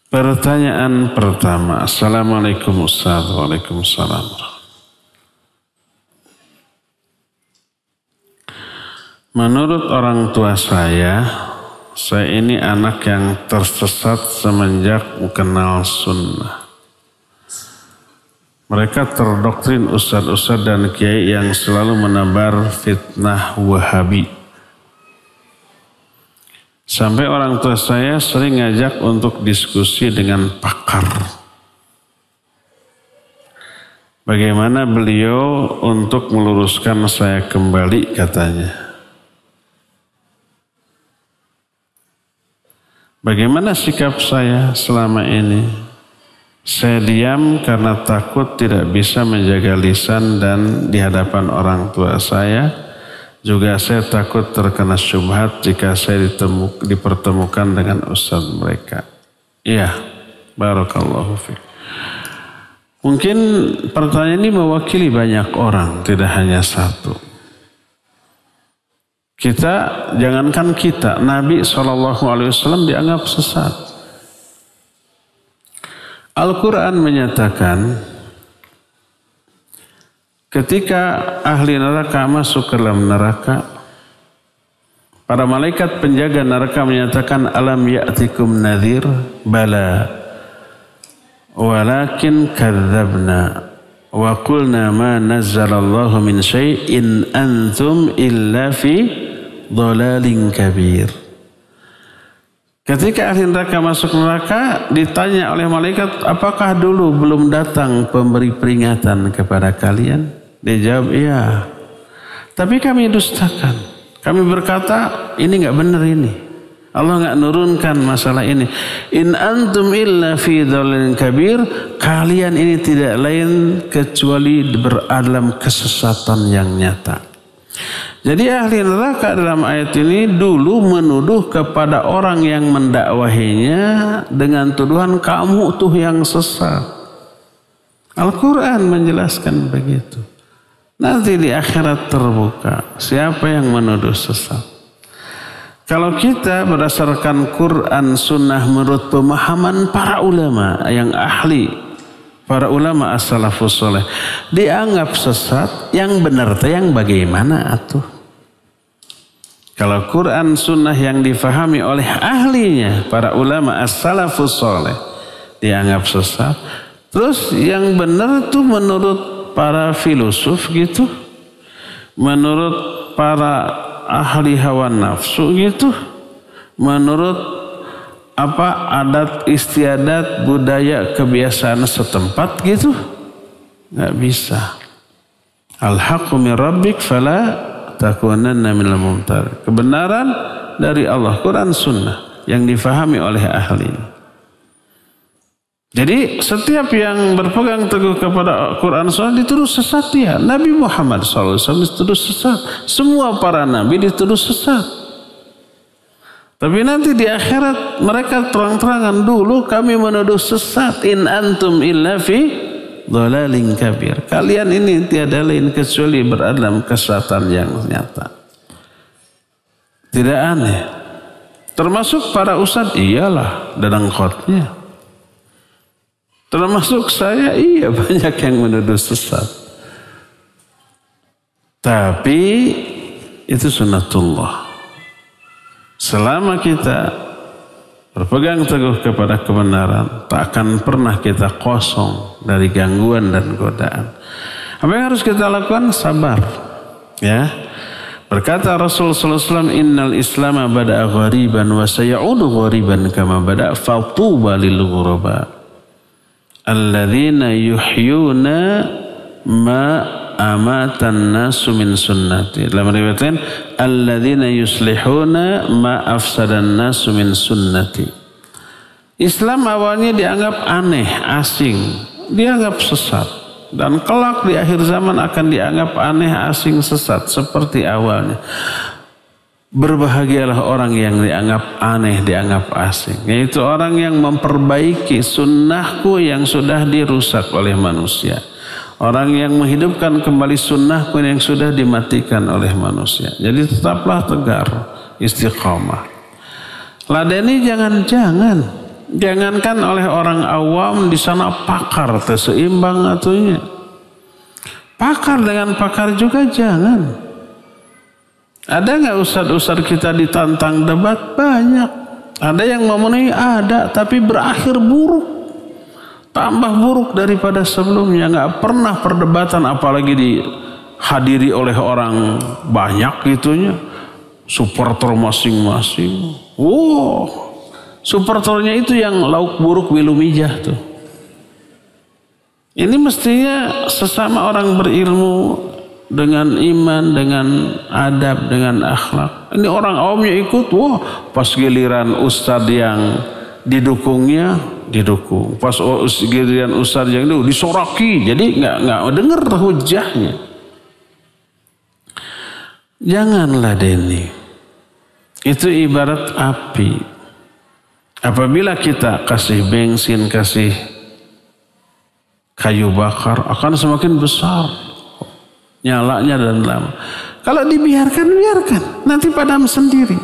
Pertanyaan pertama. Assalamualaikum Ustaz. Waalaikumsalam. Menurut orang tua saya ini anak yang tersesat semenjak kenal sunnah. Mereka terdoktrin ustadz-ustadz dan kiai yang selalu menebar fitnah Wahabi. Sampai orang tua saya sering ngajak untuk diskusi dengan pakar. Bagaimana beliau untuk meluruskan saya kembali, katanya. Bagaimana sikap saya selama ini? Saya diam karena takut tidak bisa menjaga lisan dan di hadapan orang tua saya. Juga saya takut terkena syubhat jika saya dipertemukan dengan ustaz mereka. Iya, barakallahu fiik. Mungkin pertanyaan ini mewakili banyak orang, tidak hanya satu. Jangankan kita, Nabi SAW dianggap sesat. Al-Quran menyatakan, ketika ahli neraka masuk ke dalam neraka, para malaikat penjaga neraka menyatakan, alam ya'tikum nadhir, bala, walakin kadzabna. Wa qulna ma nazzalallahu min syai'in antum illa fi dhalalin kabir. Ketika ahli neraka masuk neraka, ditanya oleh malaikat, apakah dulu belum datang pemberi peringatan kepada kalian? Dia jawab, iya. Tapi kami dustakan. Kami berkata, ini enggak benar ini. Allah enggak nurunkan masalah ini. In antum illa fi dhalalin kabir. Kalian ini tidak lain kecuali berada dalam kesesatan yang nyata. Jadi ahli neraka dalam ayat ini dulu menuduh kepada orang yang mendakwahinya dengan tuduhan, kamu tuh yang sesat. Al-Quran menjelaskan begitu. Nanti di akhirat terbuka siapa yang menuduh sesat. Kalau kita berdasarkan Quran Sunnah menurut pemahaman para ulama yang ahli, para ulama as-salafus soleh, dianggap sesat, yang benar teh yang bagaimana atuh? Kalau Quran Sunnah yang difahami oleh ahlinya para ulama as-salafus soleh dianggap sesat, terus yang benar tuh menurut para filosof gitu, menurut para ahli hawa nafsu gitu, menurut adat istiadat budaya kebiasaan setempat gitu, nggak bisa. Al-haqqu min rabbik fala takunanna minal mumtar. Kebenaran dari Allah, Quran Sunnah yang difahami oleh ahli. Jadi setiap yang berpegang teguh kepada Quran Sunnah dituduh sesat dia. Nabi Muhammad SAW dituduh sesat. Semua para nabi dituduh sesat. Tapi nanti di akhirat mereka terang-terangan, dulu kami menuduh sesat. In antum illa fi dhalalin kabir. Kalian ini tiada lain kecuali berada dalam kesesatan yang nyata. Tidak aneh. Termasuk para ustadz, iyalah dadangkotnya. Termasuk saya, iya banyak yang menuduh sesat. Tapi itu sunnatullah. Selama kita berpegang teguh kepada kebenaran, tak akan pernah kita kosong dari gangguan dan godaan. Apa yang harus kita lakukan? Sabar. Ya. Berkata Rasul sallallahu alaihi wasallam, "Innal Islama bada'a ghariban wa sayaudu ghariban kama bada'a fatuba lil ghuraba." Alladzina yuhyuna ma amatan nasu min sunnati. Dalam riwayat lain, alladzina yuslihuna ma afsadan nasu min sunnati. Islam awalnya dianggap aneh, asing, dianggap sesat, dan kelak di akhir zaman akan dianggap aneh, asing, sesat seperti awalnya. Berbahagialah orang yang dianggap aneh, dianggap asing. Yaitu orang yang memperbaiki sunnahku yang sudah dirusak oleh manusia. Orang yang menghidupkan kembali sunnahku yang sudah dimatikan oleh manusia. Jadi tetaplah tegar, istiqamah. Ladeni jangan-jangan. Jangankan oleh orang awam, di sana pakar terseimbang atunya. Pakar dengan pakar juga jangan. Ada nggak ustadz-ustadz kita ditantang debat? Banyak. Ada yang memenuhi, ada, tapi berakhir buruk, tambah buruk daripada sebelumnya. Nggak pernah perdebatan, apalagi dihadiri oleh orang banyak gitunya, supporter masing-masing. Wow, supporternya itu yang lauk buruk wilumijah tuh. Ini mestinya sesama orang berilmu, dengan iman, dengan adab, dengan akhlak. Ini orang awamnya ikut, wah, pas giliran ustadz yang didukungnya didukung, pas giliran ustadz yang itu disoraki, jadi nggak dengar hujahnya. Janganlah deni. Itu ibarat api. Apabila kita kasih bensin, kasih kayu bakar, akan semakin besar nyalanya dan lama. Kalau dibiarkan, biarkan, nanti padam sendiri.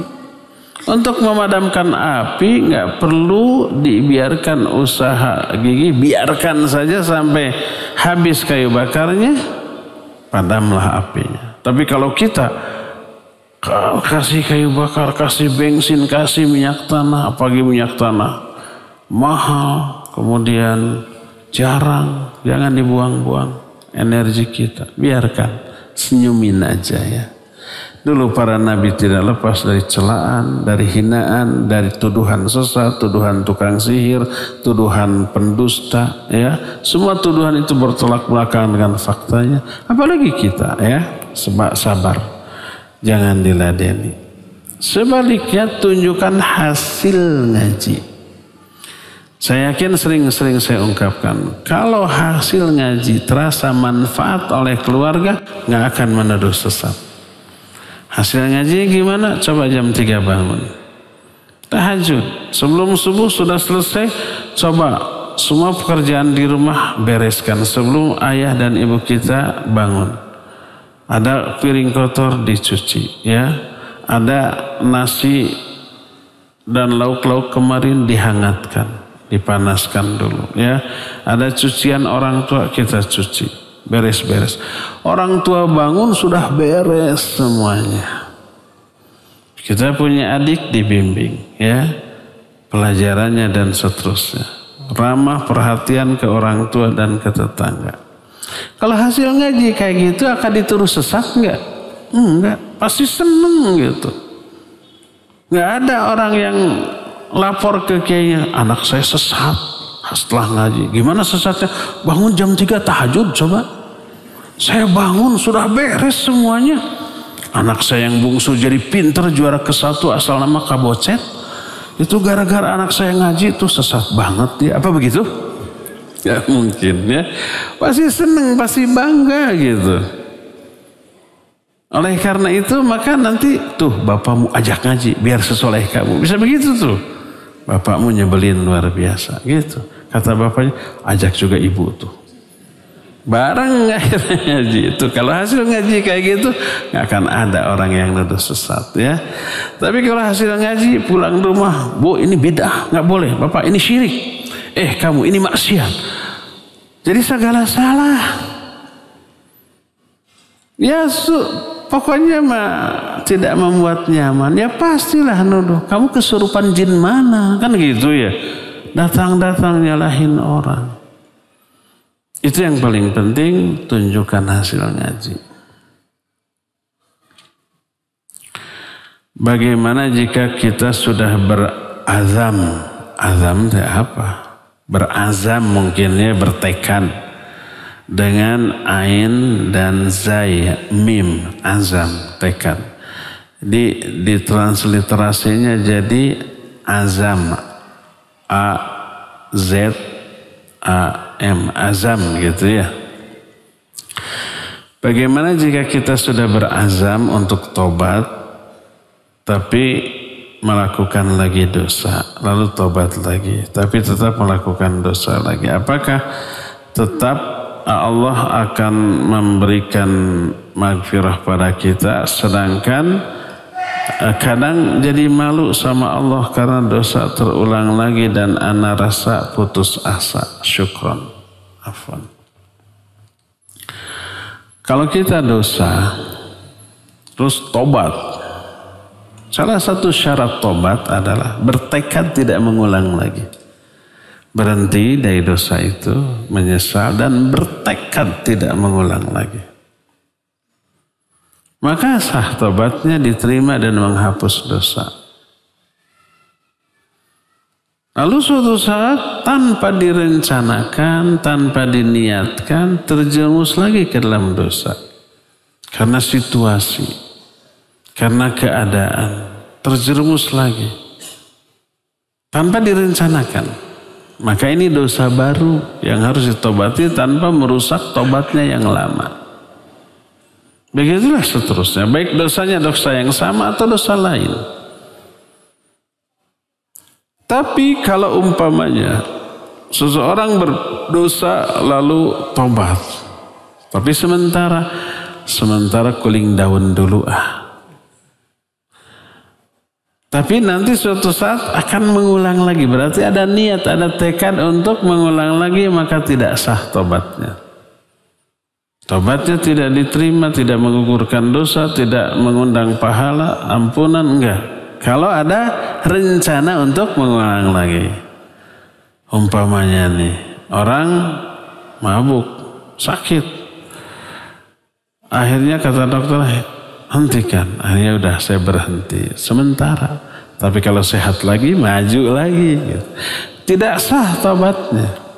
Untuk memadamkan api nggak perlu dibiarkan usaha gigi, biarkan saja sampai habis kayu bakarnya, padamlah apinya. Tapi kalau kita kasih kayu bakar, kasih bensin, kasih minyak tanah, apalagi minyak tanah mahal, kemudian jarang, jangan dibuang-buang energi kita, biarkan, senyumin aja ya. Dulu para nabi tidak lepas dari celaan, dari hinaan, dari tuduhan sesat, tuduhan tukang sihir, tuduhan pendusta, ya. Semua tuduhan itu bertolak belakang dengan faktanya. Apalagi kita, ya, sabar, jangan diladeni. Sebaliknya tunjukkan hasil ngaji. Saya yakin sering-sering saya ungkapkan, kalau hasil ngaji terasa manfaat oleh keluarga, nggak akan menuduh sesat. Hasil ngaji gimana? Coba jam 3 bangun. Tahajud. Sebelum subuh sudah selesai, coba semua pekerjaan di rumah bereskan sebelum ayah dan ibu kita bangun. Ada piring kotor dicuci, ya. Ada nasi dan lauk-lauk kemarin dihangatkan, dipanaskan dulu ya. Ada cucian orang tua, kita cuci, beres-beres. Orang tua bangun sudah beres semuanya. Kita punya adik, dibimbing ya pelajarannya dan seterusnya. Ramah perhatian ke orang tua dan ke tetangga. Kalau hasil ngaji kayak gitu akan dituduh sesat enggak? Enggak, pasti seneng gitu. Enggak ada orang yang lapor ke kiainya, anak saya sesat setelah ngaji. Gimana sesatnya? Bangun jam 3 tahajud coba. Saya bangun sudah beres semuanya. Anak saya yang bungsu jadi pinter juara ke-1 asal nama Kabocet. Itu gara-gara anak saya ngaji itu sesat banget dia. Apa begitu? Ya mungkin ya. Pasti seneng, pasti bangga gitu. Oleh karena itu maka nanti tuh bapakmu ajak ngaji biar sesoleh kamu. Bisa begitu tuh. Bapakmu nyebelin luar biasa gitu. Kata bapaknya ajak juga ibu tuh. Bareng akhirnya ngaji itu. Kalau hasil ngaji kayak gitu gak akan ada orang yang nuduh sesat ya. Tapi kalau hasil ngaji pulang rumah, bu ini beda, gak boleh. Bapak ini syirik. Kamu ini maksiat. Jadi segala salah. Ya pokoknya mah tidak membuat nyaman. Ya pastilah nuduh. Kamu kesurupan jin mana? Kan gitu ya. Datang-datang nyalahin orang. Itu yang paling penting, tunjukkan hasil ngaji. Bagaimana jika kita sudah berazam? Azam itu apa? Berazam mungkin ya, bertekad dengan ain dan zai, mim, azam, tekad. Di transliterasinya jadi azam, a z a m, azam gitu ya. Bagaimana jika kita sudah berazam untuk tobat tapi melakukan lagi dosa, lalu tobat lagi, tapi tetap melakukan dosa lagi? Apakah tetap Allah akan memberikan maghfirah pada kita, sedangkan kadang jadi malu sama Allah karena dosa terulang lagi dan ana rasa putus asa? Syukron, afwan. Kalau kita dosa terus tobat, salah satu syarat tobat adalah bertekad tidak mengulang lagi. Berhenti dari dosa itu, menyesal dan bertekad tidak mengulang lagi. Maka sah tobatnya, diterima dan menghapus dosa. Lalu suatu saat tanpa direncanakan, tanpa diniatkan, terjerumus lagi ke dalam dosa. Karena situasi, karena keadaan, terjerumus lagi. Tanpa direncanakan. Maka ini dosa baru yang harus ditobati tanpa merusak tobatnya yang lama. Begitulah seterusnya. Baik dosanya dosa yang sama atau dosa lain. Tapi kalau umpamanya seseorang berdosa lalu tobat. Tapi sementara cooling down dulu Tapi nanti suatu saat akan mengulang lagi. Berarti ada niat, ada tekad untuk mengulang lagi, maka tidak sah tobatnya. Tobatnya tidak diterima, tidak menggugurkan dosa, tidak mengundang pahala, ampunan, enggak. Kalau ada rencana untuk mengulang lagi. Umpamanya nih, orang mabuk, sakit. Akhirnya kata dokter, hentikan. Akhirnya udah saya berhenti sementara. Tapi kalau sehat lagi, maju lagi. Tidak sah tobatnya.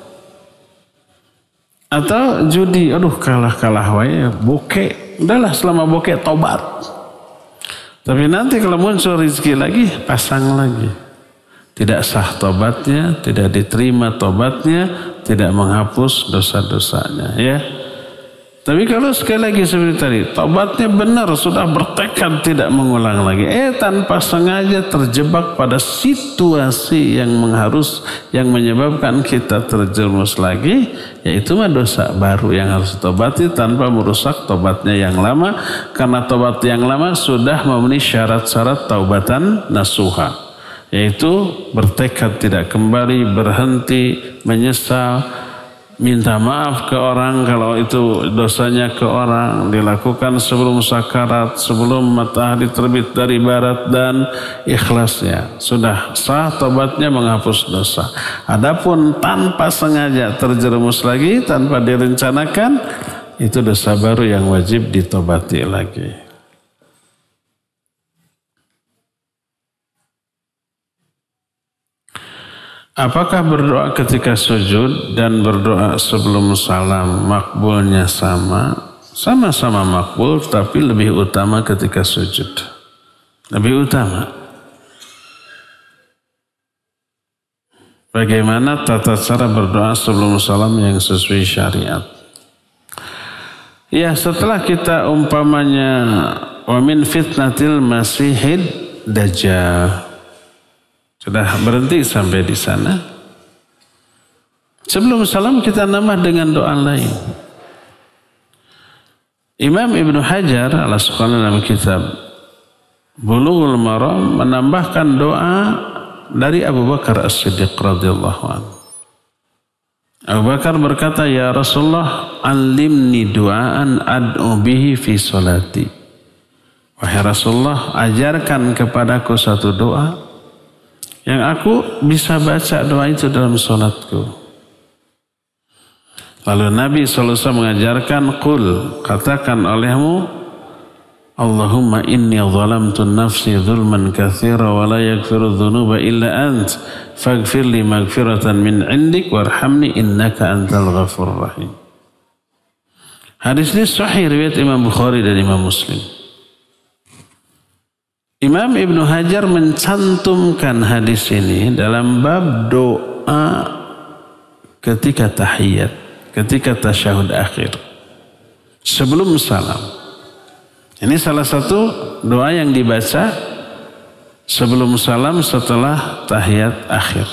Atau judi, aduh kalah wae, bokeh. Udahlah selama bokeh tobat. Tapi nanti kalau muncul rezeki lagi, pasang lagi. Tidak sah tobatnya, tidak diterima tobatnya, tidak menghapus dosa-dosanya. Ya, Tapi kalau sekali lagi seperti tadi, taubatnya benar, sudah bertekad tidak mengulang lagi. Tanpa sengaja terjebak pada situasi yang menyebabkan kita terjerumus lagi, yaitu dosa baru yang harus ditobati tanpa merusak taubatnya yang lama. Karena taubat yang lama sudah memenuhi syarat-syarat taubatan nasuha, yaitu bertekad tidak kembali, berhenti, menyesal, minta maaf ke orang kalau itu dosanya ke orang, dilakukan sebelum sakarat, sebelum matahari terbit dari barat, dan ikhlasnya sudah sah, tobatnya menghapus dosa. Adapun tanpa sengaja terjerumus lagi, tanpa direncanakan, itu dosa baru yang wajib ditobati lagi. Apakah berdoa ketika sujud dan berdoa sebelum salam makbulnya sama? Sama-sama makbul, tapi lebih utama ketika sujud. Lebih utama. Bagaimana tata cara berdoa sebelum salam yang sesuai syariat? Ya, setelah kita umpamanya wa min fitnatil masihid dajjal, sudah berhenti sampai di sana. Sebelum salam kita nambah dengan doa lain. Imam Ibnu Hajar al-Asqalani dalam kitab Bulughul Maram menambahkan doa dari Abu Bakar As-Siddiq radhiyallahu anhu. Abu Bakar berkata, "Ya Rasulullah, alimni du'aan ad'u bihi fi salati." Wahai Rasulullah, ajarkan kepadaku satu doa yang aku bisa baca doa itu dalam salatku. Lalu Nabi SAW mengajarkan, "Qul," katakan olehmu, "Allahumma inni zalamtu nafsi zulman katsira wa la yaghfiru dzunuba illa ant, faghfir li maghfiratan min 'indik warhamni innaka antal ghafurur rahim." Hadis ini sahih riwayat Imam Bukhari dan Imam Muslim. Imam Ibnu Hajar mencantumkan hadis ini dalam bab doa ketika tahiyat, ketika tasyahud akhir, sebelum salam. Ini salah satu doa yang dibaca sebelum salam setelah tahiyat akhir.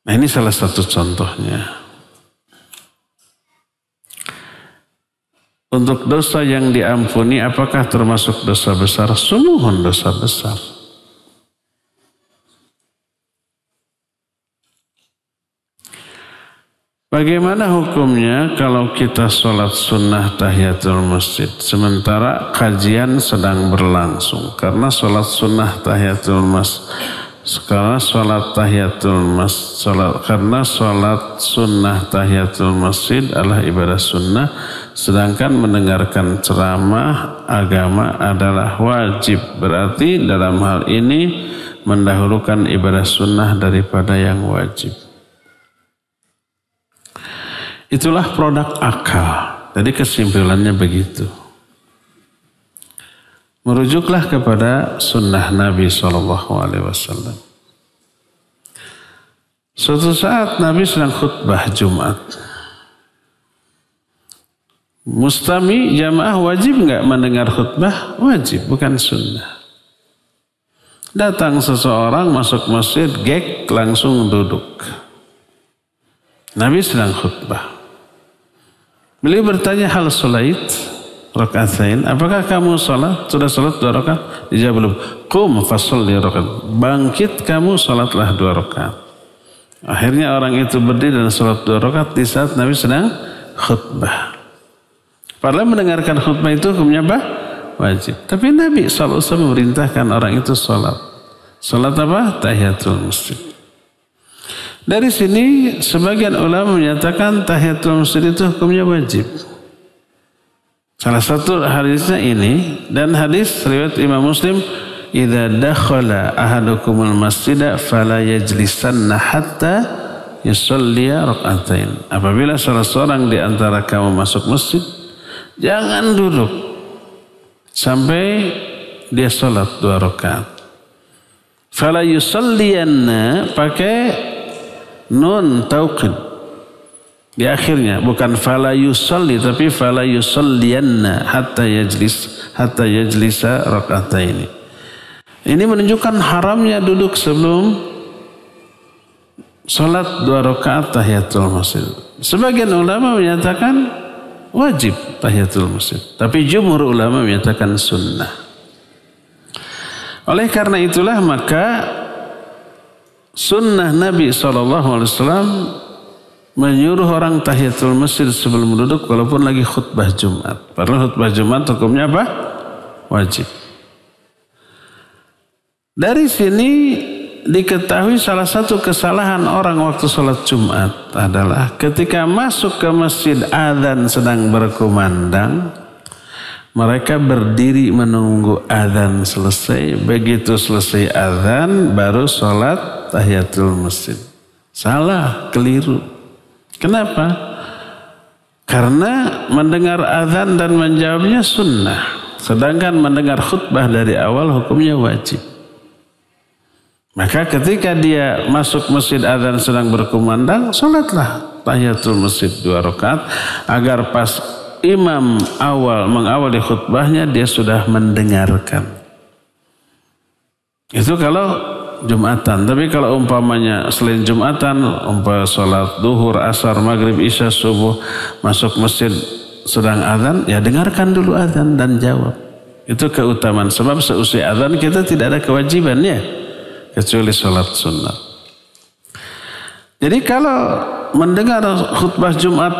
Nah, ini salah satu contohnya. Untuk dosa yang diampuni, apakah termasuk dosa besar? Sumuhun dosa besar. Bagaimana hukumnya kalau kita sholat sunnah tahiyatul masjid sementara kajian sedang berlangsung? Karena sholat sunnah tahiyatul masjid, karena sholat sunnah tahiyatul masjid adalah ibadah sunnah, sedangkan mendengarkan ceramah agama adalah wajib. Berarti dalam hal ini mendahulukan ibadah sunnah daripada yang wajib. Itulah produk akal. Jadi kesimpulannya begitu. Merujuklah kepada sunnah Nabi SAW. Suatu saat Nabi sedang khutbah Jumat. Mustami jamaah wajib nggak mendengar khutbah? Wajib, bukan sunnah. Datang seseorang masuk masjid, gek, langsung duduk. Nabi sedang khutbah. Beliau bertanya, hal solait rakaatain, apakah kamu salat? Sudah salat 2 rakaat? Dijawab belum. Qum fasolli rakaat. Bangkit kamu salatlah 2 rakaat. Akhirnya orang itu berdiri dan salat 2 rakaat di saat Nabi sedang khutbah. Padahal mendengarkan khutbah itu hukumnya apa? Wajib. Tapi Nabi SAW memerintahkan orang itu salat. Salat apa? Tahiyatul masjid. Dari sini sebagian ulama menyatakan tahiyatul masjid itu hukumnya wajib. Salah satu hadisnya ini, dan hadis riwayat Imam Muslim, "Idza dakhala ahadukumul masjida fala yajlisanna hatta yusalli rak'atain." Apabila salah seorang di antara kamu masuk masjid, jangan duduk sampai dia salat 2 rakaat. Fala yusalliyanna pakai nun taukid. Di akhirnya bukan fala yusalli tapi fala yusalliyanna hatta yajlisa raka'ataini. Ini menunjukkan haramnya duduk sebelum salat 2 rakaat tahiyatul masjid. Sebagian ulama menyatakan wajib tahiyatul masjid, tapi jumhur ulama menyatakan sunnah. Oleh karena itulah maka sunnah Nabi SAW menyuruh orang tahiyatul masjid sebelum duduk walaupun lagi khutbah Jumat. Padahal khutbah Jumat hukumnya apa? Wajib. Dari sini diketahui salah satu kesalahan orang waktu sholat Jumat adalah ketika masuk ke masjid adzan sedang berkumandang, mereka berdiri menunggu adzan selesai. Begitu selesai adzan baru sholat tahiyatul masjid. Salah, keliru. Kenapa? Karena mendengar adzan dan menjawabnya sunnah. Sedangkan mendengar khutbah dari awal hukumnya wajib. Maka ketika dia masuk masjid adzan sedang berkumandang, sholatlah tahiyatul masjid 2 rakaat agar pas imam mengawali khutbahnya dia sudah mendengarkan. Itu kalau Jumatan. Tapi kalau umpamanya selain Jumatan, sholat duhur, asar, maghrib, isya, subuh, masuk masjid sedang adzan, ya dengarkan dulu adzan dan jawab. Itu keutamaan. Sebab seusai adzan kita tidak ada kewajibannya kecuali sholat sunnah. Jadi kalau mendengar khutbah Jumat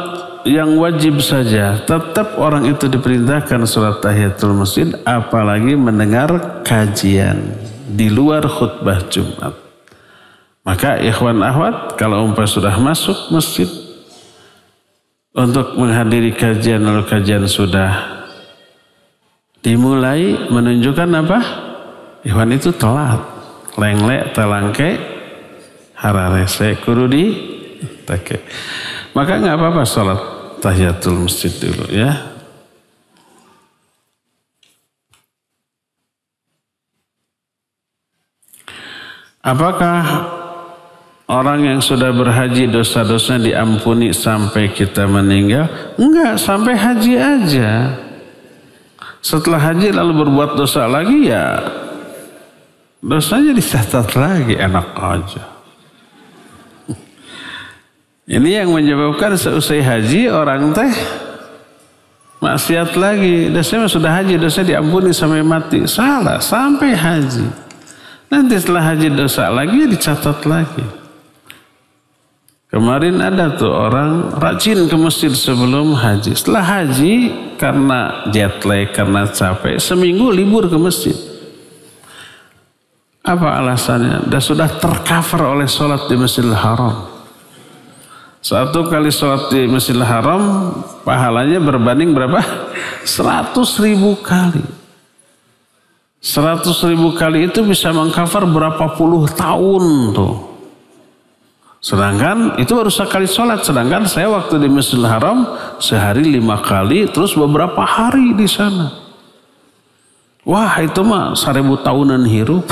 yang wajib saja, tetap orang itu diperintahkan sholat tahiyatul masjid, apalagi mendengar kajian di luar khutbah Jumat. Maka ikhwan akhwat, kalau sudah masuk masjid untuk menghadiri kajian, lalu kajian sudah dimulai, menunjukkan apa? Ikhwan itu telat. Lenglek talangke hararese kurudi take. Maka nggak apa-apa sholat tahiyatul masjid dulu ya. Apakah orang yang sudah berhaji dosa-dosanya diampuni sampai kita meninggal? Enggak, sampai haji aja. Setelah haji lalu berbuat dosa lagi ya dosanya dicatat lagi, enak aja. Ini yang menyebabkan seusai haji orang teh maksiat lagi. Dosanya sudah haji, dosanya diampuni sampai mati. Salah, sampai haji. Nanti setelah haji dosa lagi dicatat lagi. Kemarin ada tuh orang rajin ke masjid sebelum haji. Setelah haji karena jet lag, karena capek, seminggu libur ke masjid. Apa alasannya? Sudah tercover oleh sholat di Masjidil Haram. Satu kali sholat di Masjidil Haram pahalanya berbanding berapa? 100.000 kali. 100.000 kali itu bisa mengcover berapa puluh tahun tuh. Sedangkan itu baru sekali sholat. Sedangkan saya waktu di Masjidil Haram sehari 5 kali, terus beberapa hari di sana. Wah itu mah 1000 tahunan hirup.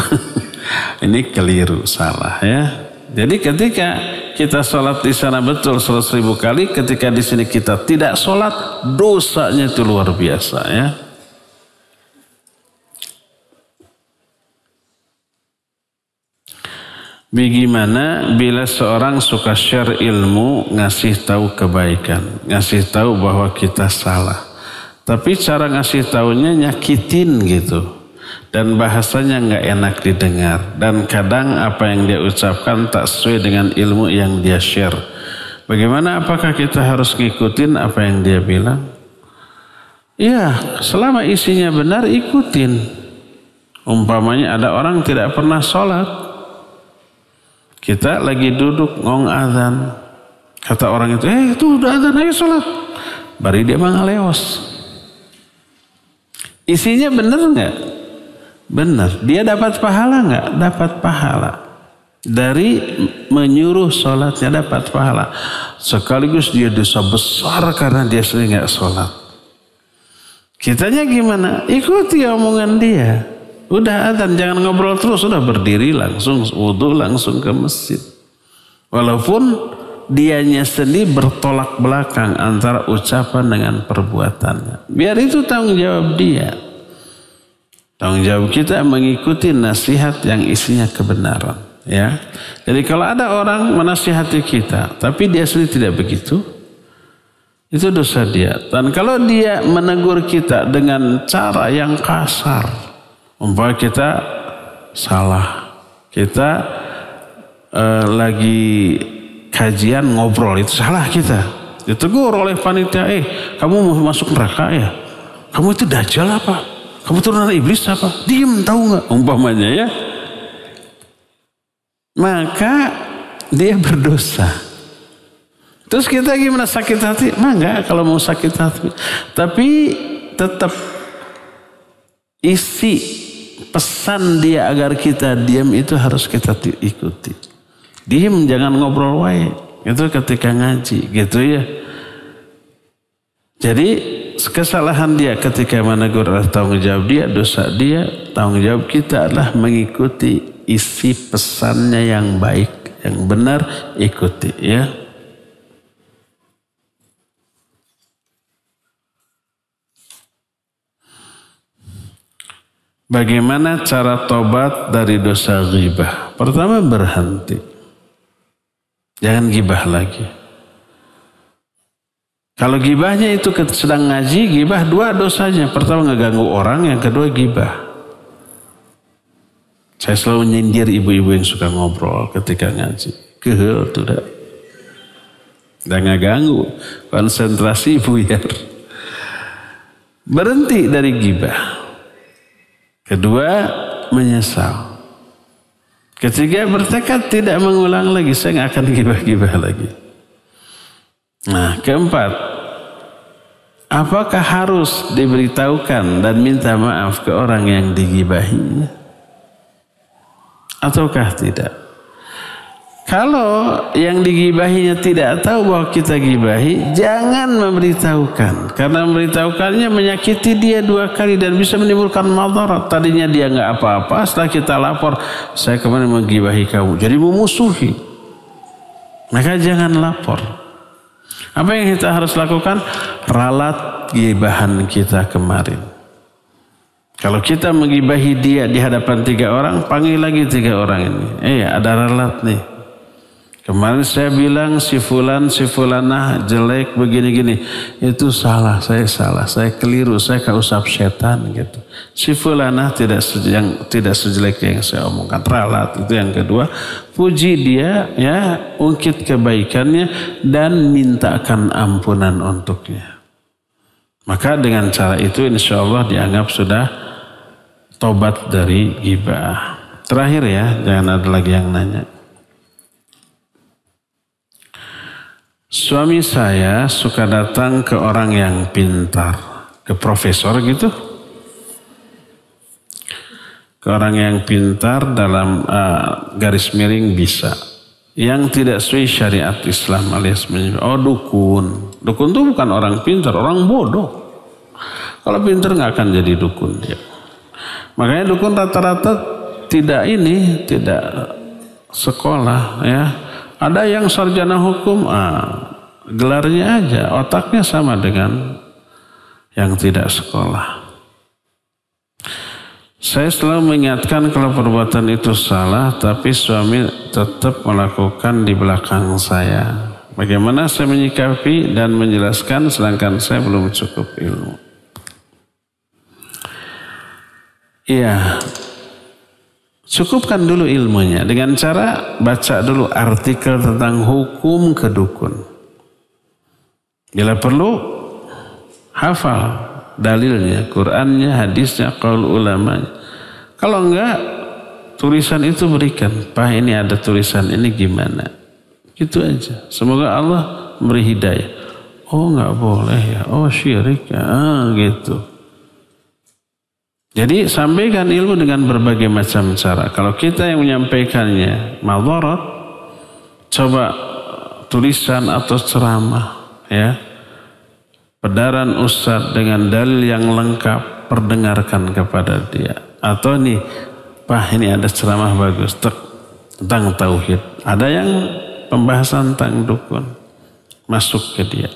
Ini keliru, salah ya. Jadi ketika kita sholat di sana betul 100.000 kali, ketika di sini kita tidak sholat, dosanya itu luar biasa ya. Bagaimana bila seorang suka share ilmu, ngasih tahu kebaikan, ngasih tahu bahwa kita salah, tapi cara ngasih tahunya nyakitin gitu, dan bahasanya nggak enak didengar, dan kadang apa yang dia ucapkan tak sesuai dengan ilmu yang dia share. Bagaimana? Apakah kita harus ngikutin apa yang dia bilang? Iya, selama isinya benar ikutin. Umpamanya ada orang tidak pernah sholat, kita lagi duduk ngong azan, kata orang itu, itu udah azan, ayo sholat. Bari dia mah ngaleos. Isinya benar nggak? Benar. Dia dapat pahala nggak? Dapat pahala. Dari menyuruh sholatnya dapat pahala. Sekaligus dia dosa besar karena dia sering nggak sholat. Kitanya gimana? Ikuti omongan dia. Udah adzan, jangan ngobrol terus, udah berdiri langsung wudhu langsung ke masjid. Walaupun dianya sendiri bertolak belakang antara ucapan dengan perbuatannya. Biar itu tanggung jawab dia. Tanggung jawab kita mengikuti nasihat yang isinya kebenaran. Ya, jadi kalau ada orang menasihati kita, tapi dia sendiri tidak begitu, itu dosa dia. Dan kalau dia menegur kita dengan cara yang kasar, umpama kita salah, kita lagi kajian ngobrol, itu salah kita, ditegur oleh panitia, kamu mau masuk neraka ya? Kamu itu dajjal apa? Kamu turunan iblis apa? Diem, tahu nggak? Umpamanya ya. Maka dia berdosa. Terus kita gimana, sakit hati? Enggak, kalau mau sakit hati. Tapi tetap isi pesan dia agar kita diam itu harus kita ikuti. Diam, jangan ngobrol wae. Itu ketika ngaji, gitu ya. Jadi kesalahan dia ketika menegur adalah tanggung jawab dia, dosa dia. Tanggung jawab kita adalah mengikuti isi pesannya yang baik, yang benar, ikuti ya. Bagaimana cara tobat dari dosa ghibah? Pertama, berhenti. Jangan gibah lagi. Kalau gibahnya itu sedang ngaji, gibah dua dosanya. Pertama, ngeganggu orang, yang kedua gibah. Saya selalu nyindir ibu-ibu yang suka ngobrol ketika ngaji. Kehel tuh dah. Dan ngeganggu konsentrasi buyar. Berhenti dari gibah. Kedua, menyesal. Ketiga, bertekad tidak mengulang lagi. Saya nggak akan gibah-gibah lagi. Nah, keempat, apakah harus diberitahukan dan minta maaf ke orang yang digibahinya? Ataukah tidak? Kalau yang digibahinya tidak tahu bahwa kita gibahi, jangan memberitahukan. Karena memberitahukannya menyakiti dia dua kali dan bisa menimbulkan madarat. Tadinya dia nggak apa-apa, setelah kita lapor, saya kemarin menggibahi kamu, jadi memusuhi. Maka jangan lapor. Apa yang kita harus lakukan? Ralat gibahan kita kemarin. Kalau kita menggibahi dia di hadapan 3 orang, panggil lagi 3 orang ini. Ada ralat nih. Kemarin saya bilang si fulan, si fulanah jelek begini-gini. Itu salah, saya keliru, saya keusap setan gitu. Si fulanah tidak sejelek yang saya omongkan. Ralat itu yang kedua. Puji dia, ya, ungkit kebaikannya dan mintakan ampunan untuknya. Maka dengan cara itu insya Allah dianggap sudah tobat dari ghibah. Terakhir ya, jangan ada lagi yang nanya. Suami saya suka datang ke orang yang pintar, ke profesor gitu. Ke orang yang pintar dalam garis miring bisa. Yang tidak sesuai syariat Islam alias dukun. Dukun itu bukan orang pintar, orang bodoh. Kalau pintar nggak akan jadi dukun dia. Makanya dukun rata-rata tidak sekolah ya. Ada yang sarjana hukum, gelarnya aja, otaknya sama dengan yang tidak sekolah. Saya selalu mengingatkan kalau perbuatan itu salah, tapi suami tetap melakukan di belakang saya. Bagaimana saya menyikapi dan menjelaskan sedangkan saya belum cukup ilmu? Iya. Cukupkan dulu ilmunya dengan cara baca dulu artikel tentang hukum kedukun. Bila perlu hafal dalilnya, Qur'annya, hadisnya, qaul ulamanya. Kalau enggak, tulisan itu berikan. Pak, ini ada tulisan ini gimana? Gitu aja. Semoga Allah memberi hidayah. Oh, enggak boleh ya. Oh, syirik ya. Gitu. Jadi sampaikan ilmu dengan berbagai macam cara. Kalau kita yang menyampaikannya madarat, coba tulisan atau ceramah, ya, pedaran ustadz dengan dalil yang lengkap, perdengarkan kepada dia. Atau nih, Pak, ini ada ceramah bagus tentang tauhid. Ada yang pembahasan tentang dukun masuk ke dia.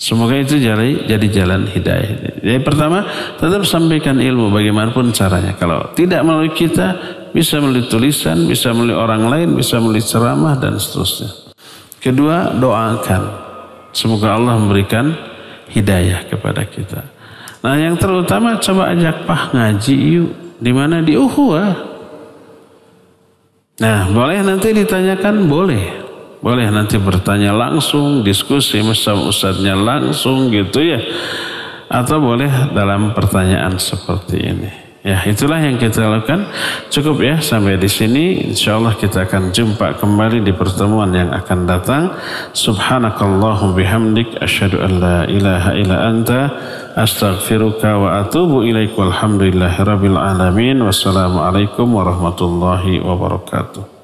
Semoga itu jadi jalan hidayah. Jadi pertama, tetap sampaikan ilmu bagaimanapun caranya. Kalau tidak melalui kita, bisa melalui tulisan, bisa melalui orang lain, bisa melalui ceramah dan seterusnya. Kedua, doakan. Semoga Allah memberikan hidayah kepada kita. Nah, yang terutama coba ajak ngaji yuk. Di mana? Di Ukhuwah. Nah, boleh nanti ditanyakan? Boleh. Boleh nanti bertanya langsung, diskusi sama ustadznya langsung gitu ya. Atau boleh dalam pertanyaan seperti ini. Ya, itulah yang kita lakukan. Cukup ya sampai di sini. Insyaallah kita akan jumpa kembali di pertemuan yang akan datang. Subhanakallahumma bihamdik asyhadu an la ilaha illa anta astaghfiruka wa atubu ilaik. Walhamdulillahirabbil alamin. Wassalamualaikum warahmatullahi wabarakatuh.